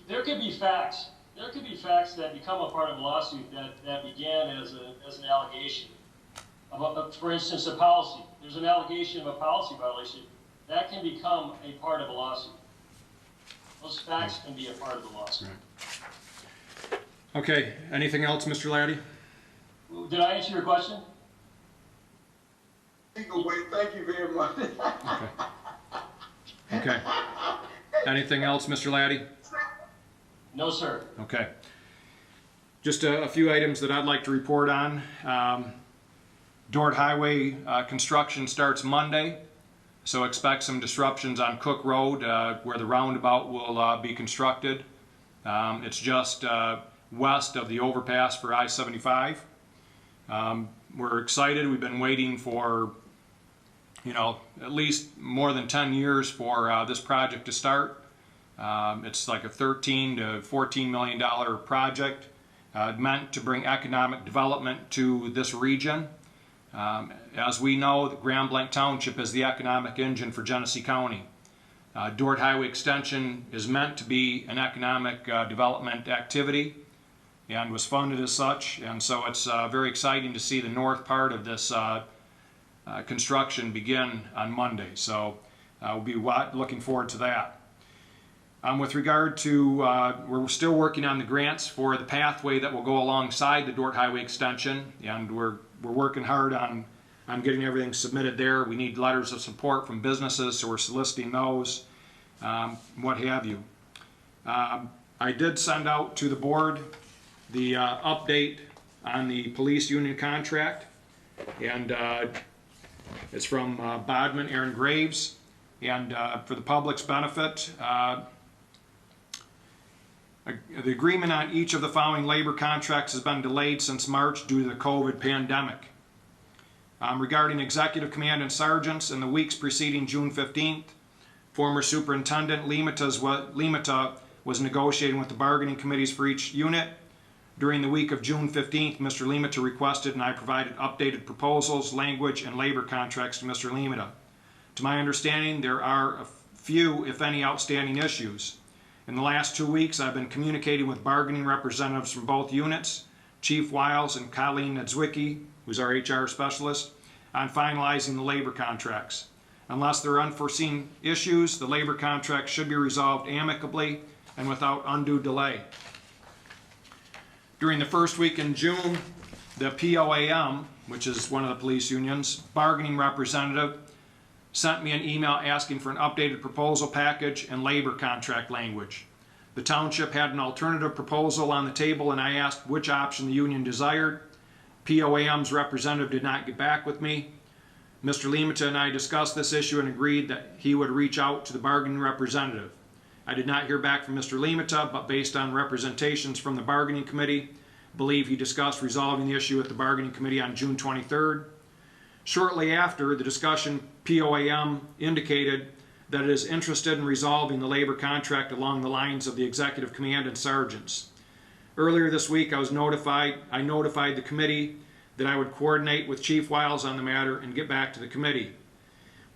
there could be facts that become a part of a lawsuit that began as an allegation. For instance, a policy. There's an allegation of a policy violation. That can become a part of a lawsuit. Those facts can be a part of the lawsuit. Right. Okay, anything else, Mr. Laddie? Did I answer your question? Legal way, thank you very much. Okay. Anything else, Mr. Laddie? No, sir. Okay. Just a few items that I'd like to report on. Dort Highway construction starts Monday, so expect some disruptions on Cook Road where the roundabout will be constructed. It's just west of the overpass for I-75. We're excited. We've been waiting for, at least more than 10 years for this project to start. It's like a $13 to $14 million project meant to bring economic development to this region. As we know, Grand Blanc Township is the economic engine for Genesee County. Dort Highway Extension is meant to be an economic development activity and was funded as such, and so it's very exciting to see the north part of this construction begin on Monday. So we'll be looking forward to that. With regard to, we're still working on the grants for the pathway that will go alongside the Dort Highway Extension, and we're working hard on getting everything submitted there. We need letters of support from businesses, so we're soliciting those, what have you. I did send out to the board the update on the police union contract, and it's from Bodman, Aaron Graves, and for the public's benefit, the agreement on each of the following labor contracts has been delayed since March due to the COVID pandemic. Regarding executive command and sergeants, in the weeks preceding June 15th, former Superintendent Limata was negotiating with the bargaining committees for each unit. During the week of June 15th, Mr. Limata requested and I provided updated proposals, language, and labor contracts to Mr. Limata. To my understanding, there are a few, if any, outstanding issues. In the last 2 weeks, I've been communicating with bargaining representatives from both units, Chief Wiles and Colleen Nadzwicki, who's our HR specialist, on finalizing the labor contracts. Unless there are unforeseen issues, the labor contracts should be resolved amicably and without undue delay. During the first week in June, the POAM, which is one of the police unions, bargaining representative, sent me an email asking for an updated proposal package and labor contract language. The township had an alternative proposal on the table and I asked which option the union desired. POAM's representative did not get back with me. Mr. Limata and I discussed this issue and agreed that he would reach out to the bargaining representative. I did not hear back from Mr. Limata, but based on representations from the bargaining committee, I believe he discussed resolving the issue with the bargaining committee on June 23rd. Shortly after the discussion, POAM indicated that it is interested in resolving the labor contract along the lines of the executive command and sergeants. Earlier this week, I notified the committee that I would coordinate with Chief Wiles on the matter and get back to the committee.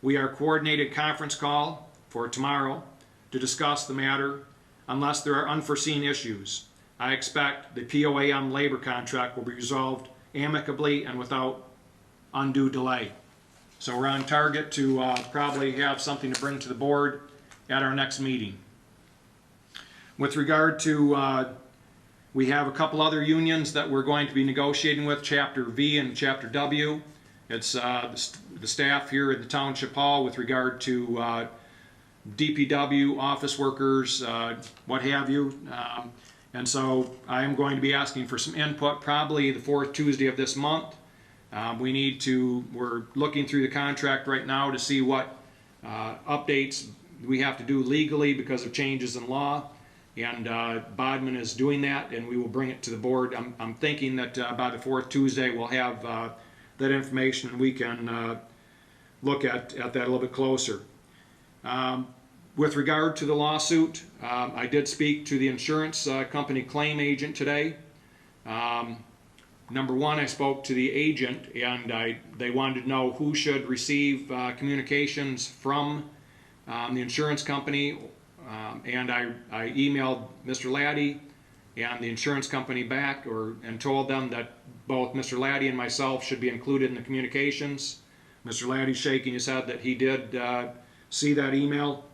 We are coordinated conference call for tomorrow to discuss the matter unless there are unforeseen issues. I expect the POAM labor contract will be resolved amicably and without undue delay. So we're on target to probably have something to bring to the board at our next meeting. With regard to, we have a couple other unions that we're going to be negotiating with, Chapter V and Chapter W. It's the staff here at the Township Hall with regard to DPW, office workers, what have you. And so I am going to be asking for some input probably the fourth Tuesday of this month. We're looking through the contract right now to see what updates we have to do legally because of changes in law. And Bodman is doing that, and we will bring it to the board. I'm thinking that by the fourth Tuesday we'll have that information and we can look at that a little bit closer. With regard to the lawsuit, I did speak to the insurance company claim agent today. Number one, I spoke to the agent, and they wanted to know who should receive communications from the insurance company. And I emailed Mr. Laddie and the insurance company back and told them that both Mr. Laddie and myself should be included in the communications. Mr. Laddie's shaking his head that he did see that email.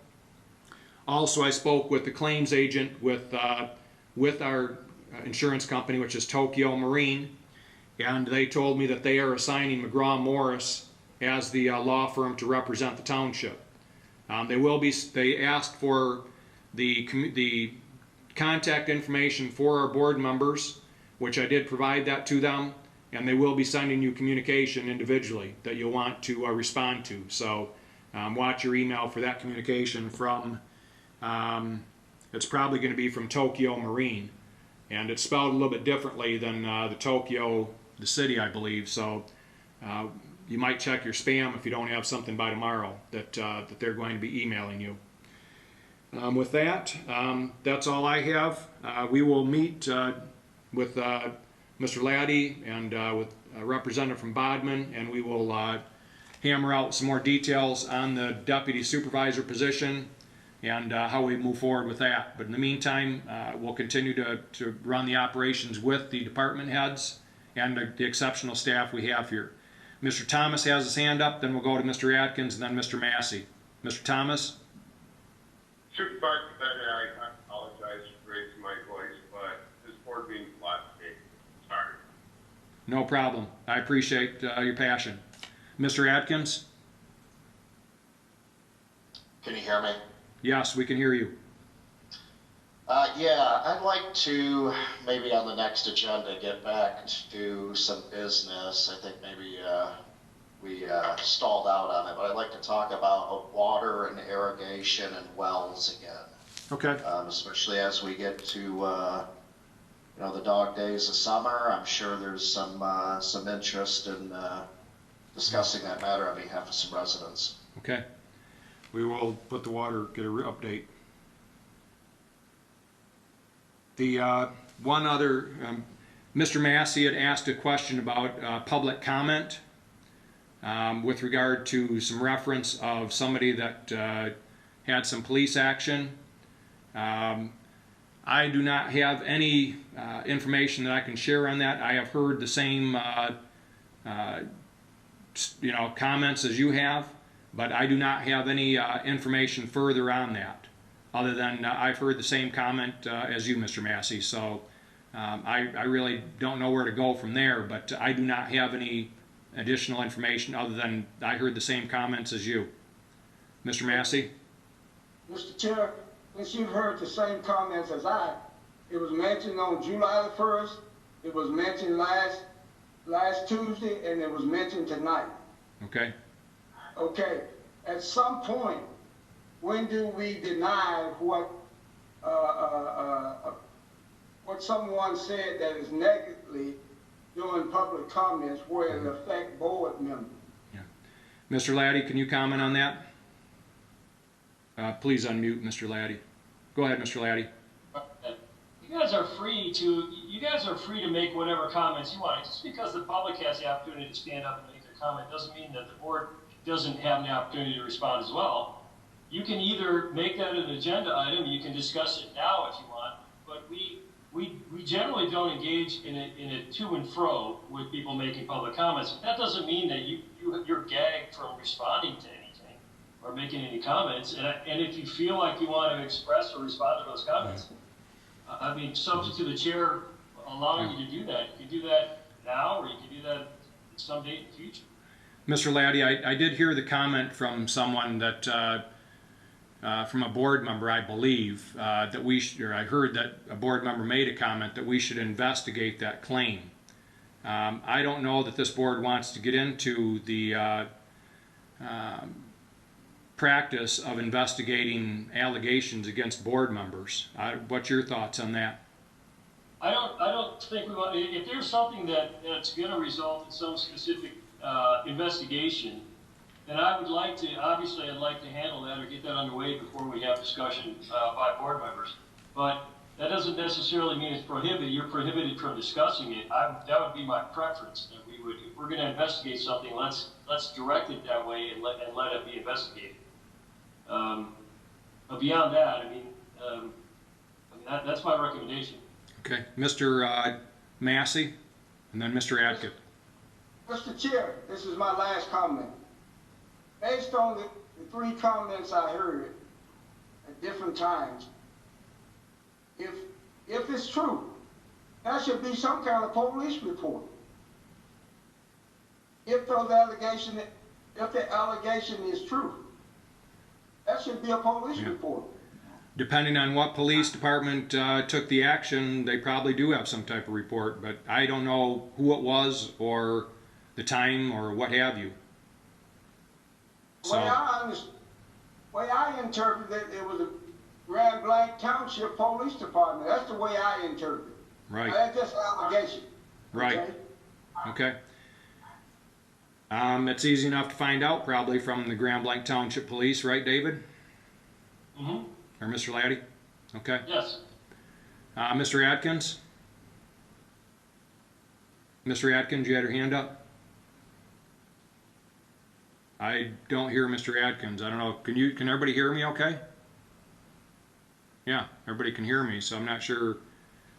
Also, I spoke with the claims agent with our insurance company, which is Tokyo Marine, and they told me that they are assigning McGraw Morris as the law firm to represent the township. They asked for the contact information for our board members, which I did provide that to them, and they will be sending you communication individually that you'll want to respond to. So watch your email for that communication from, it's probably going to be from Tokyo Marine, and it's spelled a little bit differently than the Tokyo, the city, I believe. So you might check your spam if you don't have something by tomorrow that they're going to be emailing you. With that, that's all I have. We will meet with Mr. Laddie and with a representative from Bodman, and we will hammer out some more details on the deputy supervisor position and how we move forward with that. But in the meantime, we'll continue to run the operations with the department heads and the exceptional staff we have here. Mr. Thomas has his hand up, then we'll go to Mr. Atkins and then Mr. Massey. Mr. Thomas? Supervisor Bennett, I apologize for raising my voice, but this board meeting's last day. Sorry. No problem. I appreciate your passion. Mr. Atkins? Can you hear me? Yes, we can hear you. Yeah, I'd like to, maybe on the next agenda, get back to some business. I think maybe we stalled out on it, but I'd like to talk about water and irrigation and wells again. Okay. Especially as we get to the dog days of summer. I'm sure there's some interest in discussing that matter on behalf of some residents. Okay. We will put the water, get an update. The one other, Mr. Massey had asked a question about public comment with regard to some reference of somebody that had some police action. I do not have any information that I can share on that. I have heard the same comments as you have, but I do not have any information further on that, other than I've heard the same comment as you, Mr. Massey. So I really don't know where to go from there, but I do not have any additional information other than I heard the same comments as you. Mr. Massey? Mr. Chair, since you've heard the same comments as it was mentioned on July the 1st, it was mentioned last Tuesday, and it was mentioned tonight. Okay. Okay, at some point, when do we deny what someone said that is negatively during public comments where it affect board members? Mr. Laddie, can you comment on that? Please unmute Mr. Laddie. Go ahead, Mr. Laddie. You guys are free to make whatever comments you want. Just because the public has the opportunity to stand up and make their comment doesn't mean that the board doesn't have the opportunity to respond as well. You can either make that an agenda item, you can discuss it now if you want, but we generally don't engage in a to and fro with people making public comments. That doesn't mean that you're gagged from responding to anything or making any comments. And if you feel like you want to express or respond to those comments, I mean, subject to the chair allowing you to do that. You can do that now, or you can do that at some date in the future. Mr. Laddie, I did hear the comment from someone that, from a board member, I believe, that I heard that a board member made a comment that we should investigate that claim. I don't know that this board wants to get into the practice of investigating allegations against board members. What's your thoughts on that? I don't think we want. If there's something that's going to result in some specific investigation, then I'd like to handle that or get that underway before we have discussion by board members. But that doesn't necessarily mean it's prohibited. You're prohibited from discussing it. That would be my preference. That if we're going to investigate something, let's direct it that way and let it be investigated. But beyond that, I mean, that's my recommendation. Okay, Mr. Massey, and then Mr. Adkin. Mr. Chair, this is my last comment. Based on the three comments I heard at different times, if it's true, there should be some kind of police report. If the allegation is true, that should be a police report. Depending on what police department took the action, they probably do have some type of report, but I don't know who it was or the time or what have you. The way I interpret it was a Grand Blanc Township Police Department. That's the way I interpret it. Right. That's just allegation. Right. Okay. It's easy enough to find out probably from the Grand Blanc Township Police, right, David? Mm-hmm. Or Mr. Laddie? Okay. Yes. Mr. Atkins? Mr. Atkins, you had your hand up? I don't hear Mr. Atkins. I don't know. Can everybody hear me okay? Yeah, everybody can hear me, so I'm not sure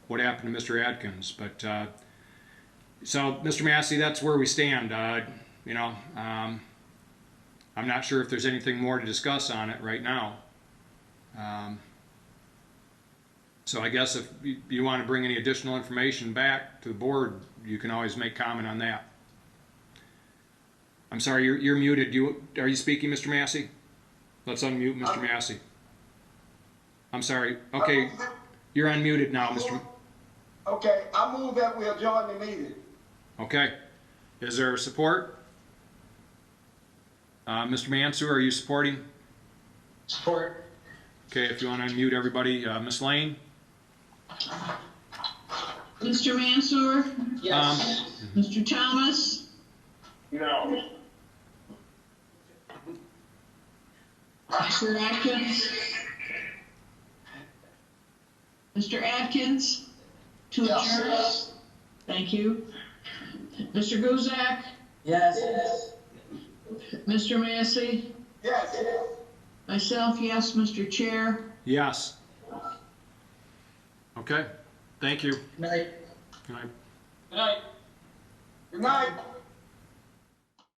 what happened to Mr. Atkins. But so, Mr. Massey, that's where we stand. I'm not sure if there's anything more to discuss on it right now. So I guess if you want to bring any additional information back to the board, you can always make comment on that. I'm sorry, you're muted. Are you speaking, Mr. Massey? Let's unmute Mr. Massey. I'm sorry. Okay, you're unmuted now, Mr. Okay, I move that we adjourn the meeting. Okay. Is there support? Mr. Mansour, are you supporting? Support. Okay, if you want to unmute everybody. Ms. Lane? Mr. Mansour? Yes. Mr. Thomas? No. Mr. Atkins? Mr. Atkins? To adjourn? Yes. Thank you. Mr. Guzak? Yes. Mr. Massey? Yes. Myself, yes. Mr. Chair? Yes. Okay. Thank you. Good night. Good night. Good night. Good night.